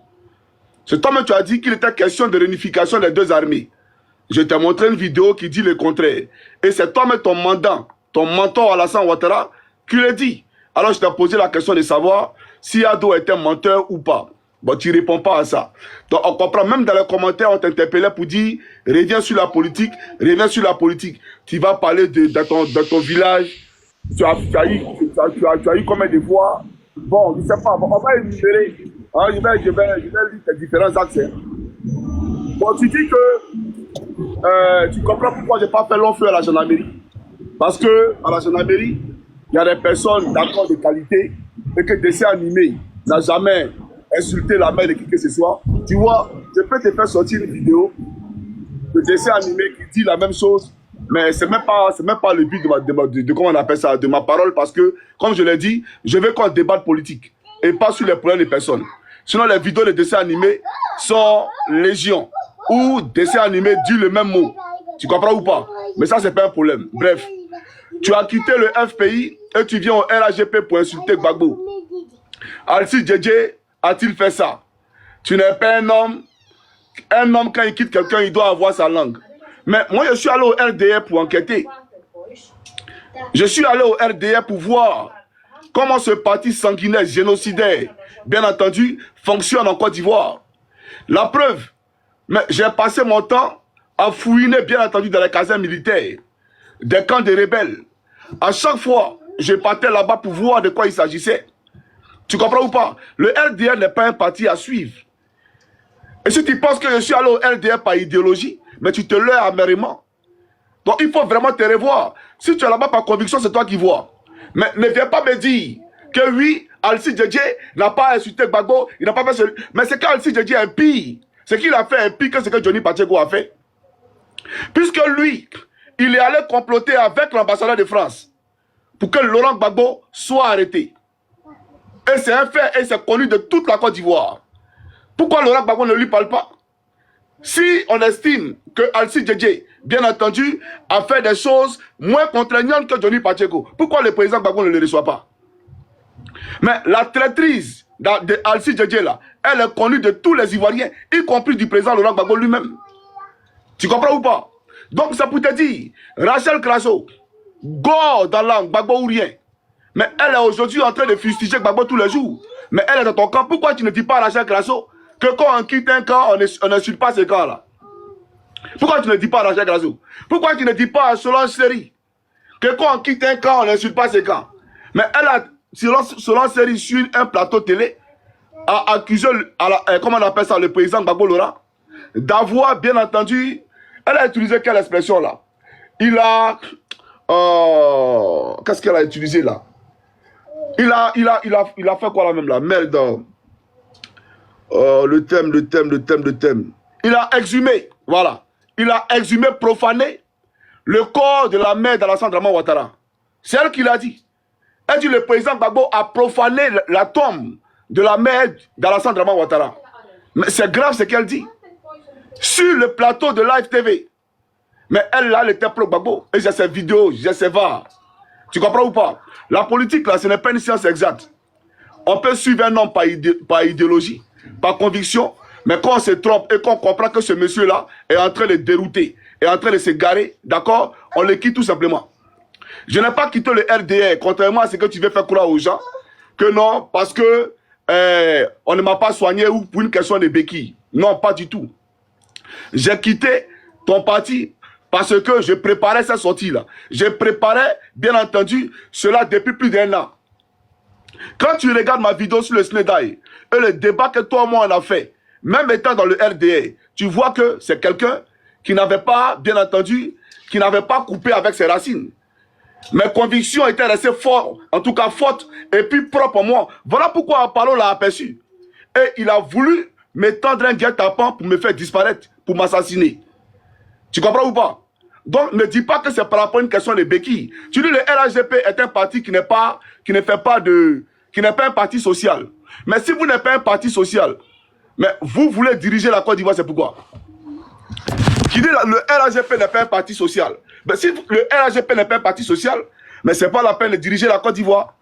C'est toi-même tu as dit qu'il était question de réunification des deux armées. Je t'ai montré une vidéo qui dit le contraire. Et c'est toi-même ton mandant, ton mentor Alassane Ouattara, qui le dit. Alors je t'ai posé la question de savoir si Ado était menteur ou pas. Bon, tu ne réponds pas à ça. Donc on comprend, même dans les commentaires, on t'interpellait pour dire reviens sur la politique, reviens sur la politique. Tu vas parler de ton village. Tu as eu combien de fois? Bon, je ne sais pas. Bon, on va énumérer. Hein, je vais lire tes différents axes. Bon, tu dis que tu comprends pourquoi je n'ai pas fait long feu à la gendarmerie. Parce que à la gendarmerie, il y a des personnes d'accord de qualité et que dessin animé n'a jamais insulté la mère de qui que ce soit. Tu vois, je peux te faire sortir une vidéo de dessin animé qui dit la même chose. Mais ce n'est même pas le but de comment on appelle ça, de ma parole, parce que, comme je l'ai dit, je veux qu'on débatte politique et pas sur les problèmes des personnes. Sinon, les vidéos de dessins animés sont légion, ou dessins animés disent le même mot. Tu comprends ou pas? Mais ça, c'est pas un problème. Bref, tu as quitté le FPI et tu viens au RAGP pour insulter Gbagbo. Alcide Djedje a-t-il fait ça? Tu n'es pas un homme. Un homme, quand il quitte quelqu'un, il doit avoir sa langue. Mais moi, je suis allé au RDR pour enquêter. Je suis allé au RDR pour voir comment ce parti sanguinaire, génocidaire, bien entendu, fonctionne en Côte d'Ivoire. La preuve, j'ai passé mon temps à fouiner, bien entendu, dans les casernes militaires, des camps de rebelles. À chaque fois, je partais là-bas pour voir de quoi il s'agissait. Tu comprends ou pas? Le RDR n'est pas un parti à suivre. Et si tu penses que je suis allé au RDR par idéologie, mais tu te leurres amèrement. Donc il faut vraiment te revoir. Si tu es là-bas par conviction, c'est toi qui vois. Mais ne viens pas me dire que oui, Alcide Djedje n'a pas insulté Gbagbo, il n'a pas fait celui. Mais c'est qu'Alcide Djedje est pire. C'est qu'il a fait un pire que ce que Johnny Pacheco a fait. Puisque lui, il est allé comploter avec l'ambassadeur de France pour que Laurent Gbagbo soit arrêté. Et c'est un fait, et c'est connu de toute la Côte d'Ivoire. Pourquoi Laurent Gbagbo ne lui parle pas? Si on estime que Alcide Djedje, bien entendu, a fait des choses moins contraignantes que Johnny Pacheco, pourquoi le président Gbagbo ne le reçoit pas? Mais la traîtrise d'Alcide Djedje là, elle est connue de tous les Ivoiriens, y compris du président Laurent Gbagbo lui-même. Tu comprends ou pas? Donc ça pour te dire, Rachel Crasso, gore dans l'âme, Gbagbo ou rien. Mais elle est aujourd'hui en train de fustiger Gbagbo tous les jours. Mais elle est dans ton camp. Pourquoi tu ne dis pas à Rachel Crasso que quand on quitte un camp, on n'insulte pas ce camp-là? Pourquoi tu ne dis pas à Rachel Crasso? Pourquoi tu ne dis pas à Solange Seri que quand on quitte un camp, on n'insulte pas ce camp? Mais elle a, Solange Seri, sur un plateau télé, a accusé, comment on appelle ça, le président Gbagbo Laurent, d'avoir, bien entendu, elle a utilisé quelle expression là? Il a... qu'est-ce qu'elle a utilisé là? Il a fait quoi là même là? Merde. Le thème. Il a exhumé, voilà. Il a exhumé, profané le corps de la mère d'Alassane Draman Ouattara. C'est elle qui l'a dit. Elle dit le président Gbagbo a profané la tombe de la mère d'Alassane Draman Ouattara. Mais c'est grave ce qu'elle dit. Sur le plateau de Live TV. Mais elle, là, elle était pro-Gbagbo. Et j'ai ses vidéos, j'ai ses VAR. Tu comprends ou pas? La politique, là, ce n'est pas une science exacte. On peut suivre un homme par idéologie, par conviction, mais quand on se trompe et qu'on comprend que ce monsieur-là est en train de dérouter, est en train de se garer, d'accord, on le quitte tout simplement. Je n'ai pas quitté le RDR, contrairement à ce que tu veux faire croire aux gens, que non, parce que on ne m'a pas soigné ou pour une question de béquille. Non, pas du tout. J'ai quitté ton parti parce que je préparais cette sortie-là. Je préparais, bien entendu, cela depuis plus d'1 an. Quand tu regardes ma vidéo sur le Snedaï et le débat que toi et moi on a fait, même étant dans le RDA, tu vois que c'est quelqu'un qui n'avait pas, bien entendu, qui n'avait pas coupé avec ses racines. Mes convictions étaient restées fortes, en tout cas fortes, et puis propres en moi. Voilà pourquoi Apollo l'a aperçu. Et il a voulu me tendre un guet-apens pour me faire disparaître, pour m'assassiner. Tu comprends ou pas? Donc ne dis pas que c'est par rapport à une question de béquilles. Tu dis le RHDP est un parti qui n'est pas un parti social. Mais si vous n'êtes pas un parti social, mais vous voulez diriger la Côte d'Ivoire, c'est pourquoi? Qui dit le RHDP n'est pas un parti social. Mais si le RHDP n'est pas un parti social, mais c'est pas la peine de diriger la Côte d'Ivoire.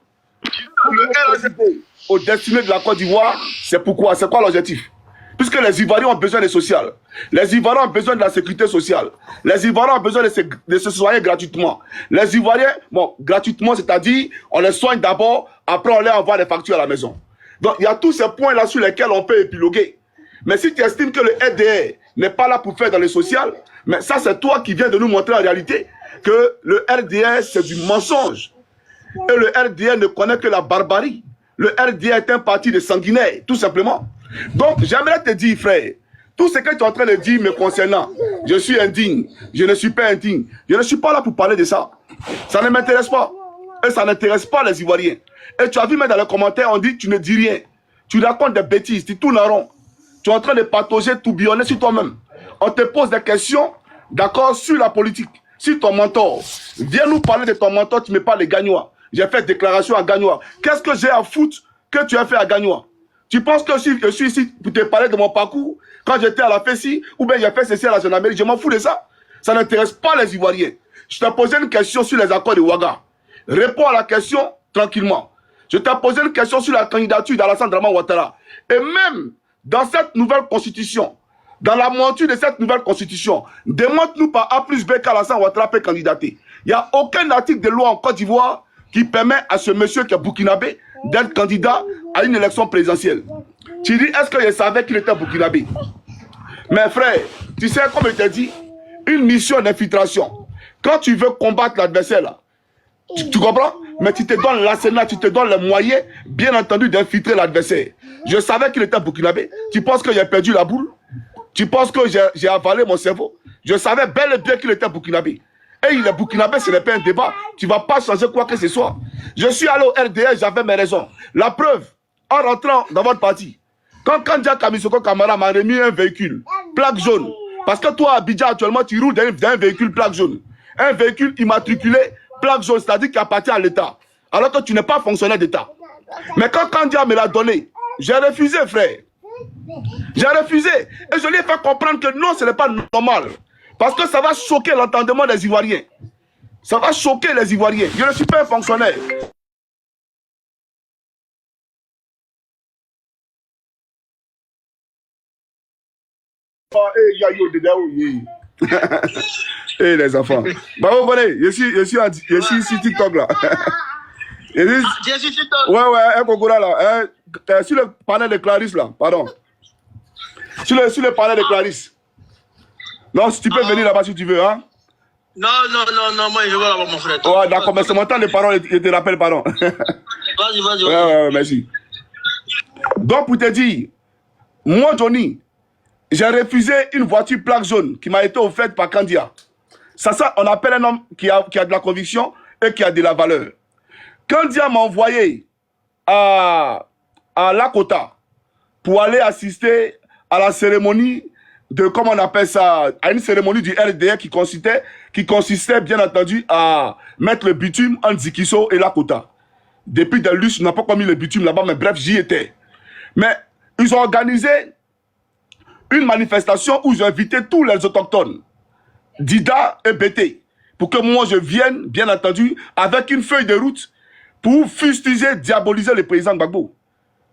Le RHDP au destiné de la Côte d'Ivoire, c'est pourquoi? C'est quoi l'objectif? Puisque les Ivoiriens ont besoin de social. Les Ivoiriens ont besoin de la sécurité sociale. Les Ivoiriens ont besoin de se soigner gratuitement. Les Ivoiriens, bon, gratuitement, c'est-à-dire, on les soigne d'abord, après on leur envoie les factures à la maison. Donc, il y a tous ces points-là sur lesquels on peut épiloguer. Mais si tu estimes que le RDR n'est pas là pour faire dans le social, mais ça, c'est toi qui viens de nous montrer en réalité que le RDR, c'est du mensonge. Et le RDR ne connaît que la barbarie. Le RDR est un parti de sanguinaires, tout simplement. Donc, j'aimerais te dire, frère, tout ce que tu es en train de dire me concernant, je suis indigne, je ne suis pas indigne. Je ne suis pas là pour parler de ça. Ça ne m'intéresse pas. Et ça n'intéresse pas les Ivoiriens. Et tu as vu même dans les commentaires, on dit tu ne dis rien. Tu racontes des bêtises, tu tournes en rond. Tu es en train de patauger, tourbillonner sur toi-même. On te pose des questions, d'accord, sur la politique, sur ton mentor. Viens nous parler de ton mentor, tu me parles de Gagnoa. J'ai fait déclaration à Gagnoa. Qu'est-ce que j'ai à foutre que tu as fait à Gagnoa? Tu penses que je suis ici pour te parler de mon parcours quand j'étais à la FECI ou bien j'ai fait ceci à la gendarmerie? Je m'en fous de ça. Ça n'intéresse pas les Ivoiriens. Je t'ai posé une question sur les accords de Ouaga. Réponds à la question tranquillement. Je t'ai posé une question sur la candidature d'Alassane Draman Ouattara. Et même dans cette nouvelle constitution, dans la monture de cette nouvelle constitution, démontre-nous par A plus B qu'Alassane Ouattara peut candidater. Il n'y a aucun article de loi en Côte d'Ivoire qui permet à ce monsieur qui est burkinabé d'être candidat à une élection présidentielle. Tu dis, est-ce que je savais qu'il était burkinabé? Mes frères, tu sais, comme je t'ai dit, une mission d'infiltration. Quand tu veux combattre l'adversaire, là, tu comprends? Mais tu te donnes l'arsenal, tu te donnes les moyens, bien entendu, d'infiltrer l'adversaire. Je savais qu'il était burkinabé. Tu penses que j'ai perdu la boule? Tu penses que j'ai avalé mon cerveau? Je savais bel et bien qu'il était burkinabé. Et il est burkinabé, ce n'est pas un débat. Tu ne vas pas changer quoi que ce soit. Je suis allé au RDR, j'avais mes raisons. La preuve, en rentrant dans votre parti, quand Kandia Kamisoko Kamara m'a remis un véhicule, plaque jaune, parce que toi, à Abidjan, actuellement, tu roules dans un véhicule plaque jaune. Un véhicule immatriculé plaque jaune, c'est-à-dire qui appartient à l'État, alors que tu n'es pas fonctionnaire d'État. Mais quand Kandia me l'a donné, j'ai refusé, frère. J'ai refusé. Et je lui ai fait comprendre que non, ce n'est pas normal. Parce que ça va choquer l'entendement des Ivoiriens. Ça va choquer les Ivoiriens. Je ne suis pas un fonctionnaire. Eh les enfants. Bah vous connaissez, je suis sur TikTok là. Je suis TikTok. Ouais, un Kokora là. Sur le panel de Clarisse là, pardon. Sur le panel de Clarisse. Non, si tu peux venir là-bas si tu veux, hein.
Non, moi je vais là-bas mon frère.
Ouais, d'accord, mais c'est mon temps de parole, je te rappelle, pardon.
Vas-y.
Ouais, merci. Donc pour te dire, moi Johnny, j'ai refusé une voiture plaque jaune qui m'a été offerte par Kandia. Ça, on appelle un homme qui a de la conviction et qui a de la valeur. Kandia m'a envoyé à Lakota pour aller assister à la cérémonie de, comment on appelle ça, à une cérémonie du RDR qui consistait bien entendu à mettre le bitume entre Zikiso et Lakota. Depuis des lustres, on n'a pas commis le bitume là-bas, mais bref, j'y étais. Mais ils ont organisé une manifestation où j'ai invité tous les autochtones, Dida et BT, pour que moi je vienne, bien entendu, avec une feuille de route pour fustiger, diaboliser le président Gbagbo.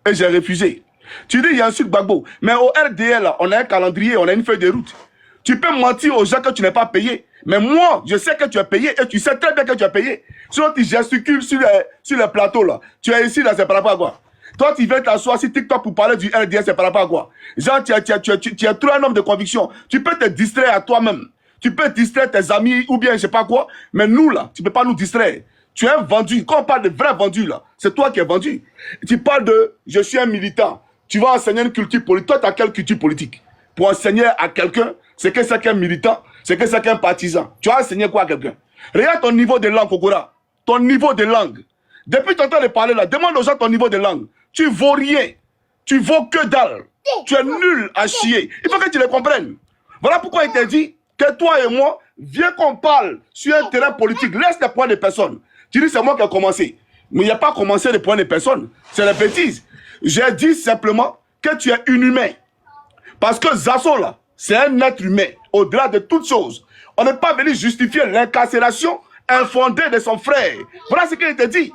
Et j'ai refusé. Tu dis, il y a un sud Gbagbo, mais au RDL, là, on a un calendrier, on a une feuille de route. Tu peux mentir aux gens que tu n'es pas payé, mais moi, je sais que tu es payé et tu sais très bien que tu es payé. Sinon, tu gesticules sur les plateaux, là. Tu es ici, là, c'est par rapport à quoi? Toi, tu viens t'asseoir sur TikTok pour parler du RDS, c'est par rapport à quoi? Genre, tu es trop un homme de conviction. Tu peux te distraire à toi-même. Tu peux distraire tes amis ou bien je sais pas quoi. Mais nous, là, tu peux pas nous distraire. Tu es un vendu. Quand on parle de vrai vendu, là, c'est toi qui es vendu. Tu parles de « je suis un militant ». Tu vas enseigner une culture politique. Toi, tu as quelle culture politique? Pour enseigner à quelqu'un, c'est que c'est qu'un militant, c'est que c'est qu'un partisan. Tu as enseigné quoi à quelqu'un? Regarde ton niveau de langue, Kokora. Ton niveau de langue. Depuis que tu entends de parler là, demande aux gens ton niveau de langue. Tu vaux rien. Tu vaux que dalle. Tu es nul à chier. Il faut que tu les comprennes. Voilà pourquoi il t'a dit que toi et moi, viens qu'on parle sur un terrain politique. Laisse les points de personnes. Tu dis c'est moi qui ai commencé. Mais il n'y a pas commencé les points de personnes. C'est la bêtise. J'ai dit simplement que tu es inhumain. Parce que Zasso là, c'est un être humain. Au-delà de toutes choses. On n'est pas venu justifier l'incarcération infondée de son frère. Voilà ce qu'il t'a dit.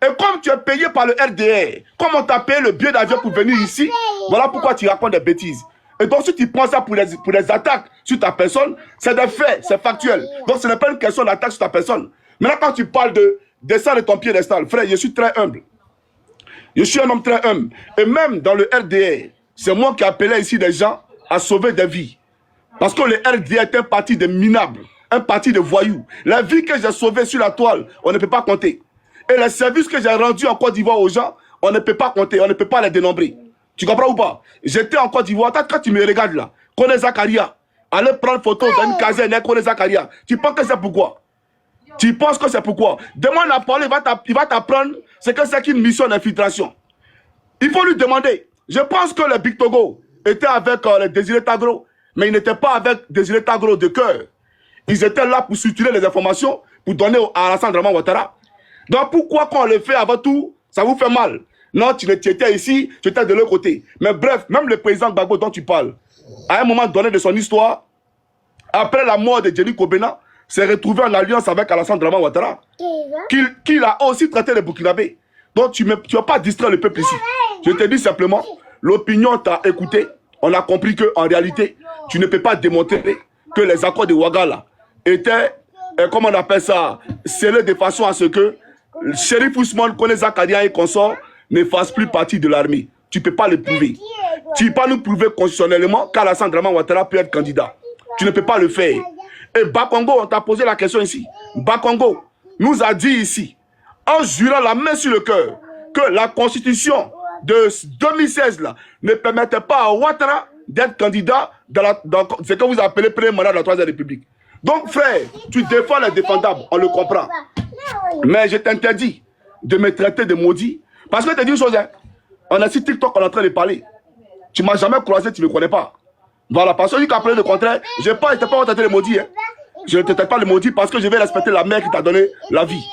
Et comme tu es payé par le RDR, comme on t'a payé le billet d'avion pour venir ici, voilà pourquoi tu racontes des bêtises. Et donc si tu prends ça pour les attaques sur ta personne, c'est des faits, c'est factuel. Donc ce n'est pas une question d'attaque sur ta personne. Maintenant quand tu parles de descendre de ton piédestal, frère, je suis très humble. Je suis un homme très humble. Et même dans le RDR, c'est moi qui appelais ici des gens à sauver des vies. Parce que le RDR est un parti de minables, un parti de voyous. La vie que j'ai sauvée sur la toile, on ne peut pas compter. Et les services que j'ai rendus en Côte d'Ivoire aux gens, on ne peut pas compter, on ne peut pas les dénombrer. Tu comprends ou pas? J'étais en Côte d'Ivoire, quand tu me regardes là, Kone Zakaria, aller prendre photo dans une caserne avec Kone Zakaria, tu penses que c'est pourquoi? Tu penses que c'est pourquoi? Demande à parler, il va t'apprendre ce que c'est qu'une mission d'infiltration. Il faut lui demander. Je pense que le Big Togo était avec les Désiré Tagro, mais ils n'étaient pas avec Désiré Tagro de cœur. Ils étaient là pour suturer les informations, pour donner à Alassane Draman Ouattara. Donc pourquoi quand on le fait avant tout, ça vous fait mal? Non, tu étais ici, tu étais de l'autre côté. Mais bref, même le président Gbagbo dont tu parles, à un moment donné de son histoire, après la mort de Jenny Kobena, s'est retrouvé en alliance avec Alassane Draman Ouattara, qu'il a aussi traité les Burkinabés. Donc tu ne vas pas distraire le peuple ici. Je te dis simplement, l'opinion t'a écouté, on a compris qu'en réalité, tu ne peux pas démontrer que les accords de Ouaggala étaient, comment on appelle ça, scellés de façon à ce que Chérif Ousmane, Kone Zakaria et consorts ne fassent plus partie de l'armée. Tu ne peux pas le prouver. Tu ne peux pas nous prouver constitutionnellement qu'Alassane Draman Ouattara peut être candidat. Tu ne peux pas le faire. Et Bakongo, on t'a posé la question ici. Bakongo nous a dit ici, en jurant la main sur le cœur, que la constitution de 2016 là, ne permettait pas à Ouattara d'être candidat dans ce que vous appelez premier mandat de la Troisième République. Donc frère, tu défends les défendables, on le comprend. Mais je t'interdis de me traiter de maudit. Parce que je te dis une chose, hein, on a sur TikTok, on est en train de parler. Tu ne m'as jamais croisé, tu ne me connais pas. Voilà, parce que jusqu'à parler le contraire, je n'ai pas traité de maudit. Hein. Je ne te traite pas de maudit parce que je vais respecter la mère qui t'a donné la vie.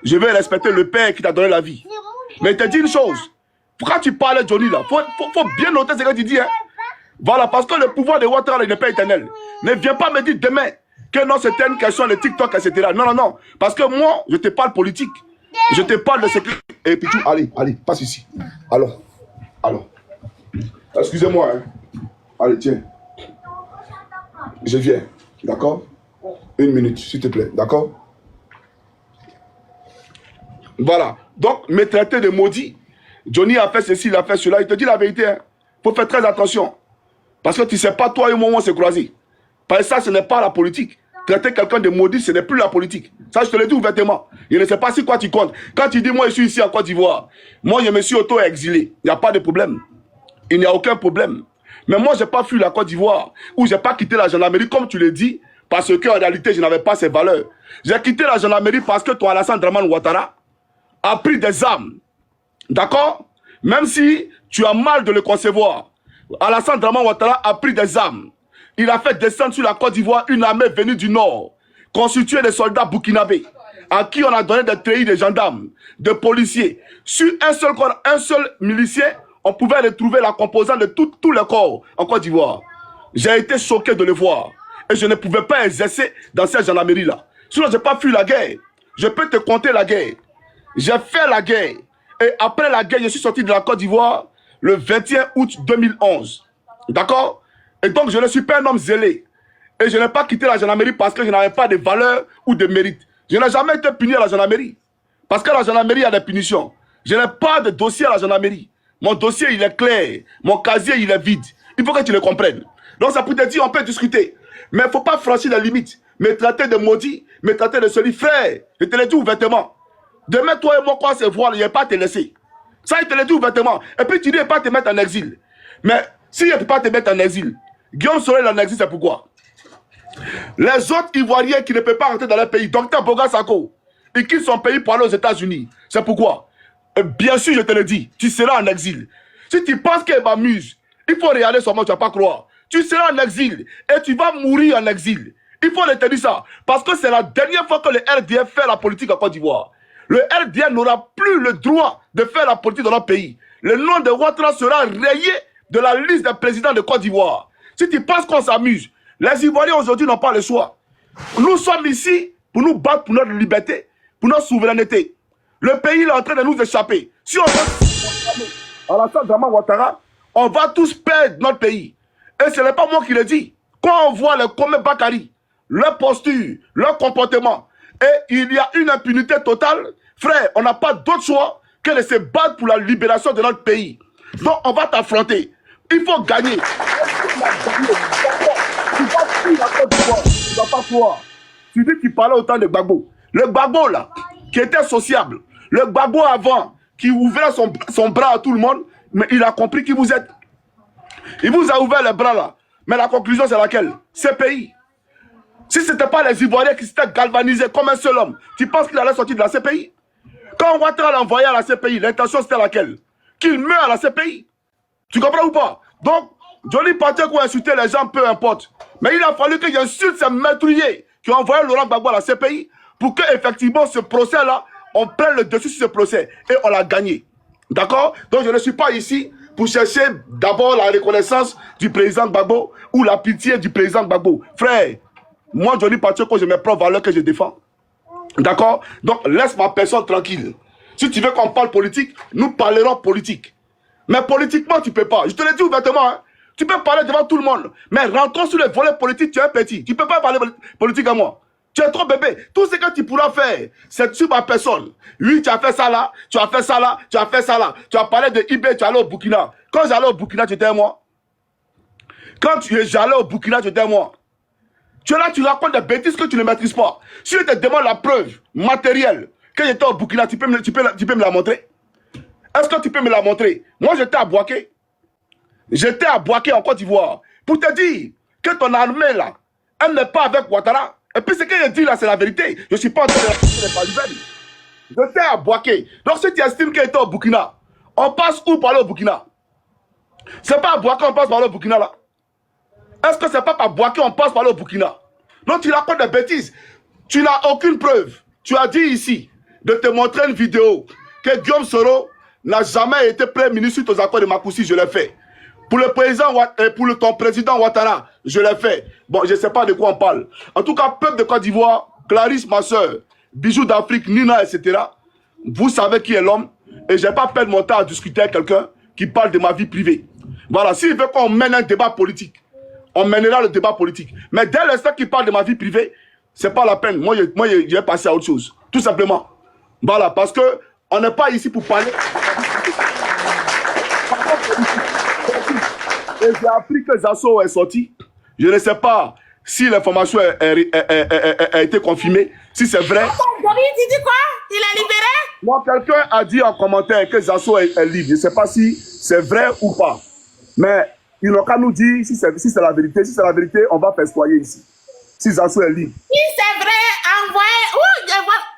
Je vais respecter le père qui t'a donné la vie. Mais je te dis une chose. Quand tu parles de Johnny, là, faut bien noter ce que tu dis. Hein. Voilà, parce que le pouvoir de Ouattara n'est pas éternel. Ne viens pas me dire demain que non, c'était une question de TikTok, etc. Non, non, non. Parce que moi, je te parle politique. Je te parle de ce que... Et puis tu... Allez, passe ici. Alors. Excusez-moi. Hein. Allez, tiens. Je viens. D'accord? 1 minute, s'il te plaît. D'accord? Voilà. Donc, me traiter de maudit. Johnny a fait ceci, il a fait cela. Il te dit la vérité. Il faut faire très attention. Parce que tu ne sais pas, toi et moi, on s'est croisés. Parce que ça, ce n'est pas la politique. Traiter quelqu'un de maudit, ce n'est plus la politique. Ça, je te le dis ouvertement. Je ne sais pas si quoi tu comptes. Quand tu dis, moi, je suis ici en Côte d'Ivoire. Moi, je me suis auto-exilé. Il n'y a pas de problème. Il n'y a aucun problème. Mais moi, je n'ai pas fui la Côte d'Ivoire. Ou je n'ai pas quitté la gendarmerie, comme tu le dis, parce qu'en réalité, je n'avais pas ces valeurs. J'ai quitté la gendarmerie parce que ton Alassane Dramane Ouattara a pris des armes. D'accord? Même si tu as mal de le concevoir. Alassane Dramane Ouattara a pris des armes. Il a fait descendre sur la Côte d'Ivoire une armée venue du Nord, constituée de soldats burkinabés, à qui on a donné des treillis de gendarmes, de policiers. Sur un seul milicier, on pouvait retrouver la composante de tous les corps en Côte d'Ivoire. J'ai été choqué de le voir. Et je ne pouvais pas exercer dans cette gendarmerie-là. Sinon, je n'ai pas fui la guerre. Je peux te compter la guerre. J'ai fait la guerre. Et après la guerre, je suis sorti de la Côte d'Ivoire le 21 août 2011. D'accord? Et donc, je ne suis pas un homme zélé. Et je n'ai pas quitté la gendarmerie parce que je n'avais pas de valeur ou de mérite. Je n'ai jamais été puni à la gendarmerie. Parce que la gendarmerie a des punitions. Je n'ai pas de dossier à la gendarmerie. Mon dossier, il est clair. Mon casier, il est vide. Il faut que tu le comprennes. Donc, ça peut te dire, on peut discuter. Mais il ne faut pas franchir les limites. Me traiter de maudit, me traiter de celui. Frère, je te le dis ouvertement. Demain, toi et moi, quand on se voit, il ne va pas te laisser. Ça, il te le dit ouvertement. Et puis, tu dis, il ne va pas te mettre en exil. Mais s'il ne peut pas te mettre en exil, Guillaume Sorel en exil, c'est pourquoi? Les autres Ivoiriens qui ne peuvent pas rentrer dans leur pays, Dr Boga Sako, ils quittent son pays pour aller aux États-Unis. C'est pourquoi? Et bien sûr, je te le dis, tu seras en exil. Si tu penses qu'elle m'amuse, il faut regarder sur moi, tu ne vas pas croire. Tu seras en exil et tu vas mourir en exil. Il faut le te dire ça. Parce que c'est la dernière fois que le RDF fait la politique en Côte d'Ivoire. Le RDF n'aura plus le droit de faire la politique dans notre pays. Le nom de Ouattara sera rayé de la liste des présidents de Côte d'Ivoire. Si tu penses qu'on s'amuse, les Ivoiriens aujourd'hui n'ont pas le choix. Nous sommes ici pour nous battre pour notre liberté, pour notre souveraineté. Le pays est en train de nous échapper. Si on va Alassane Dramane Ouattara, on va tous perdre notre pays. Et ce n'est pas moi qui le dis. Quand on voit les Comé Bakary, leur posture, leur comportement, et il y a une impunité totale, frère, on n'a pas d'autre choix que de se battre pour la libération de notre pays. Donc on va t'affronter. Il faut gagner. Tu vas pas croire. Tu dis qu'il parlait autant de Gbagbo. Le Gbagbo là, qui était sociable. Le Gbagbo avant, qui ouvrait son bras à tout le monde, mais il a compris qui vous êtes. Il vous a ouvert les bras là. Mais la conclusion c'est laquelle? Ces pays. Si ce n'était pas les Ivoiriens qui s'étaient galvanisés comme un seul homme, tu penses qu'il allait sortir de la CPI? Quand Ouattara l'a envoyé à la CPI, l'intention c'était laquelle? Qu'il meure à la CPI. Tu comprends ou pas? Donc, Johnny Pacheco a insulté les gens, peu importe. Mais il a fallu que j'insulte ces meurtriers qui ont envoyé Laurent Gbagbo à la CPI pour qu'effectivement ce procès-là, on prenne le dessus sur ce procès. Et on l'a gagné. D'accord? Donc je ne suis pas ici pour chercher d'abord la reconnaissance du président Gbagbo ou la pitié du président Gbagbo. Frère, moi Johnny Pacheco, j'ai mes propres valeurs que je défends. D'accord? Donc laisse ma personne tranquille. Si tu veux qu'on parle politique, nous parlerons politique. Mais politiquement, tu ne peux pas. Je te le dis ouvertement. Hein. Tu peux parler devant tout le monde. Mais rentrons sur le volet politique, tu es un petit. Tu ne peux pas parler politique à moi. Tu es trop bébé. Tout ce que tu pourras faire, c'est sur ma personne. Oui, tu as fait ça là, tu as fait ça là, tu as fait ça là. Tu as parlé de Ibé, tu es allé au Burkina. Quand j'allais au Burkina, tu étais moi. Quand j'allais au Burkina, tu étais moi. Tu es là, tu racontes des bêtises que tu ne maîtrises pas. Si je te demande la preuve matérielle que j'étais au Burkina, tu peux me la montrer? Est-ce que tu peux me la montrer? Moi, j'étais à Bouaké. J'étais à Bouaké en Côte d'Ivoire. Pour te dire que ton armée là, elle n'est pas avec Ouattara. Et puis ce que je dis là, c'est la vérité. Je ne suis pas en train de raconter les palibènes. J'étais à Bouaké. Donc si tu estimes qu'elle était au Burkina, on passe où pour aller au Burkina? C'est pas à Bouaké on passe par aller au Burkina là? Est-ce que c'est pas par Bouaké on passe par aller au Burkina? Non, tu racontes des bêtises. Tu n'as aucune preuve. Tu as dit ici de te montrer une vidéo que Guillaume Soro n'a jamais été Premier ministre suite aux accords de Makoussi, je l'ai fait. Pour le président, ton président Ouattara, je l'ai fait. Bon, je ne sais pas de quoi on parle. En tout cas, peuple de Côte d'Ivoire, Clarisse, ma soeur, Bijoux d'Afrique, Nina, etc. Vous savez qui est l'homme. Et je n'ai pas perdre mon temps à discuter avec quelqu'un qui parle de ma vie privée. Voilà, s'il veut qu'on mène un débat politique, on mènera le débat politique. Mais dès l'instant qu'il parle de ma vie privée, c'est pas la peine. Moi, je vais passer à autre chose. Tout simplement. Voilà, parce que on n'est pas ici pour parler. Et j'ai appris que Zasso est sorti. Je ne sais pas si l'information a été confirmée, si c'est vrai.
Attends, tu dis quoi? Il est libéré?
Moi, quelqu'un a dit en commentaire que Zasso est libre. Je ne sais pas si c'est vrai ou pas. Mais ils n'ont qu'à nous dire si c'est la vérité. Si c'est la vérité, on va festoyer ici. Si Zasso est libre.
Si c'est vrai, envoyez.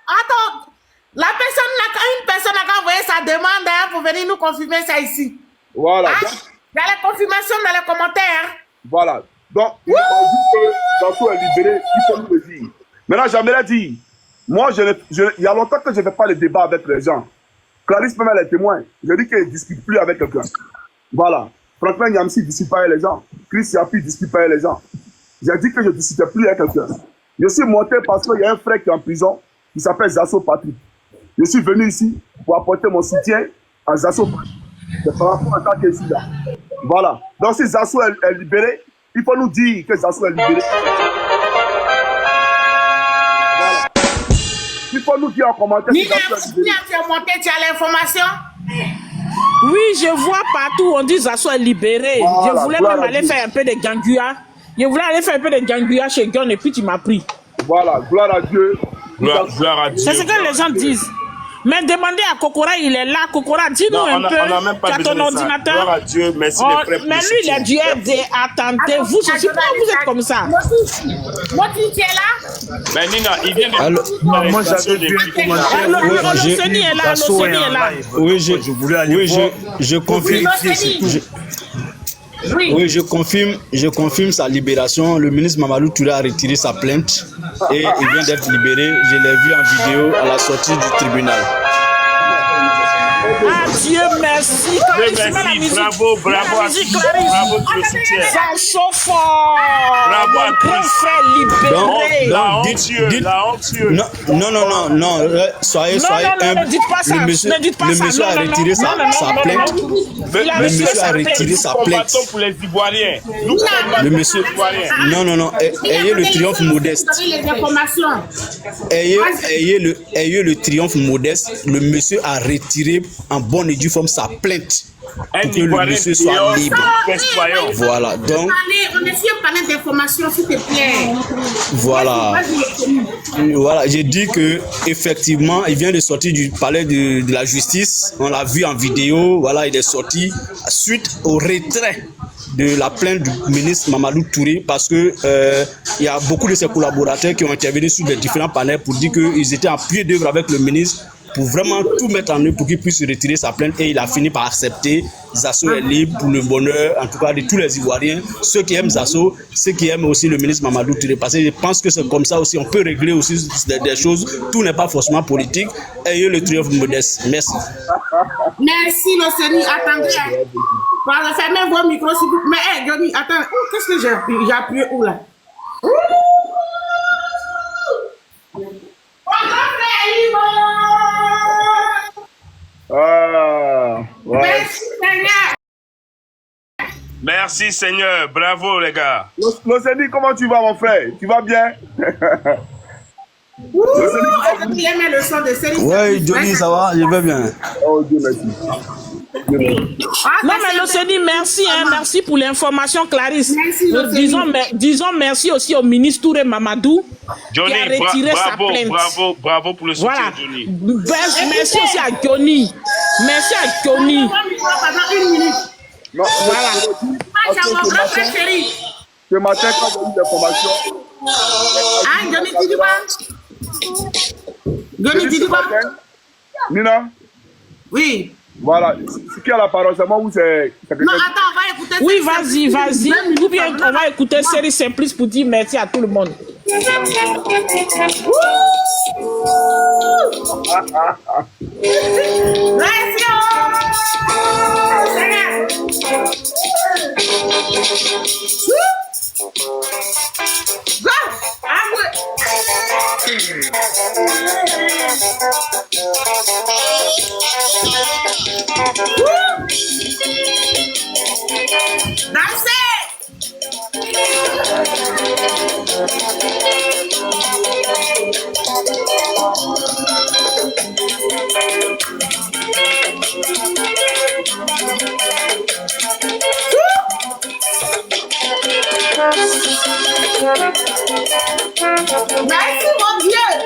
Attends. Une personne n'a qu'à envoyer sa demande pour venir nous confirmer ça ici.
Voilà.
Ah, il y a la confirmation dans les commentaires.
Voilà. Donc, ils ont dit que Zasso est libéré. Il faut nous le dire. Maintenant, j'aimerais dire, moi, il y a longtemps que je ne fais pas le débat avec les gens. Clarisse même est témoin. Je dis qu'il ne discute plus avec quelqu'un. Voilà. Franklin Nyamsi ne discute pas avec les gens. Chris Yapi ne discute pas avec les gens. J'ai dit que je ne discutais plus avec quelqu'un. Je suis monté parce qu'il y a un frère qui est en prison, qui s'appelle Zasso Patrick. Je suis venu ici pour apporter mon soutien à Zasso Patrick. C'est par rapport à ça qu'il est ici là. Voilà. Donc si Zasso est libéré, il faut nous dire que Zasso est libéré. Voilà. Il faut nous dire en commentaire si Zasso est libéré.
Tu as monté, tu as l'information?
Oui, je vois partout, on dit Zasso est libéré.
Voilà,
je voulais même aller faire un peu de ganguya. Je voulais aller faire un peu de ganguya chez Gon et puis tu m'as pris.
Voilà, gloire à Dieu.
Gloire à Dieu.
C'est ce que les gens disent. Mais demandez à Kokora, il est là. Kokora, dis-nous un peu.
On n'a même pas besoin
ton
de ça.
ordinateur.
Gloire à Dieu, merci les frères.
Mais lui, il a dû aider. Attendez-vous, je sais pas, vous êtes comme ça.
Moti, tu es là?
Mais Nina, il vient de...
Alors, moi j'avais vu un commentaire.
L'Océanie est là, l'Océanie est là.
Oui, je voulais aller voir. Je confirme. Oui, je confirme sa libération. Le ministre Mamadou Touré a retiré sa plainte et il vient d'être libéré. Je l'ai vu en vidéo à la sortie du tribunal.
Ah Dieu merci.
Merci, bravo, bravo à tous. Bravo pour le soutien.
Zasso fort.
Bravo à
grand
tous.
frère libéré.
La honteuse.
Non, soyez humble.
Ne dites pas ça. Ne dites pas ça.
Le monsieur a retiré sa plainte. Le monsieur a retiré sa plainte.
Combattons pour les Ivoiriens. Nous
Le monsieur. Non. Ayez le triomphe modeste. Ayez le triomphe modeste. Le monsieur a retiré en bonne et due forme sa plainte pour que le monsieur soit libre. Voilà, donc.
On est sur un panel d'informations, s'il te plaît.
Voilà, j'ai dit que effectivement, il vient de sortir du palais de la justice. On l'a vu en vidéo. Voilà, il est sorti suite au retrait de la plainte du ministre Mamadou Touré parce que il y a beaucoup de ses collaborateurs qui ont intervenu sur les différents panels pour dire qu'ils étaient en pied d'œuvre avec le ministre pour vraiment tout mettre en œuvre pour qu'il puisse retirer sa plainte et il a fini par accepter. Zasso est libre pour le bonheur, en tout cas de tous les Ivoiriens, ceux qui aiment Zasso, ceux qui aiment aussi le ministre Mamadou Touré, parce que je pense que c'est comme ça aussi, on peut régler aussi des choses, tout n'est pas forcément politique. Ayez le triomphe modeste. Merci.
Merci, l'Océanie. Attendez. Fermez vos micros, s'il vous plaît. Mais, Johnny, attends. Qu'est-ce que j'ai appuyé où là?
Ouais.
Merci, Seigneur.
Merci Seigneur, bravo les gars.
L'Océanie, comment tu vas mon frère? Tu vas bien?
Ouais, Johnny, ça va? Je vais bien.
Oh Dieu merci.
Non mais l'Océanie, merci, merci pour l'information, Clarisse. Disons merci aussi au ministre Touré Mamadou
Johnny,
qui a retiré sa plainte.
Bravo pour le soutien,
voilà.
Johnny.
Merci aussi à Johnny. Merci à Johnny.
Non,
voilà.
Ce matin, quand j'ai eu l'information.
Ah, Johnny, tu dis quoi? Johnny, tu dis quoi?
Nina?
Oui.
Voilà, c'est qui a la parole, c'est moi ou c'est...
Non, attends, on va écouter.
Oui, vas-y. Ou bien on va écouter Série Simplice pour dire merci à tout le monde.
Merci mon Dieu.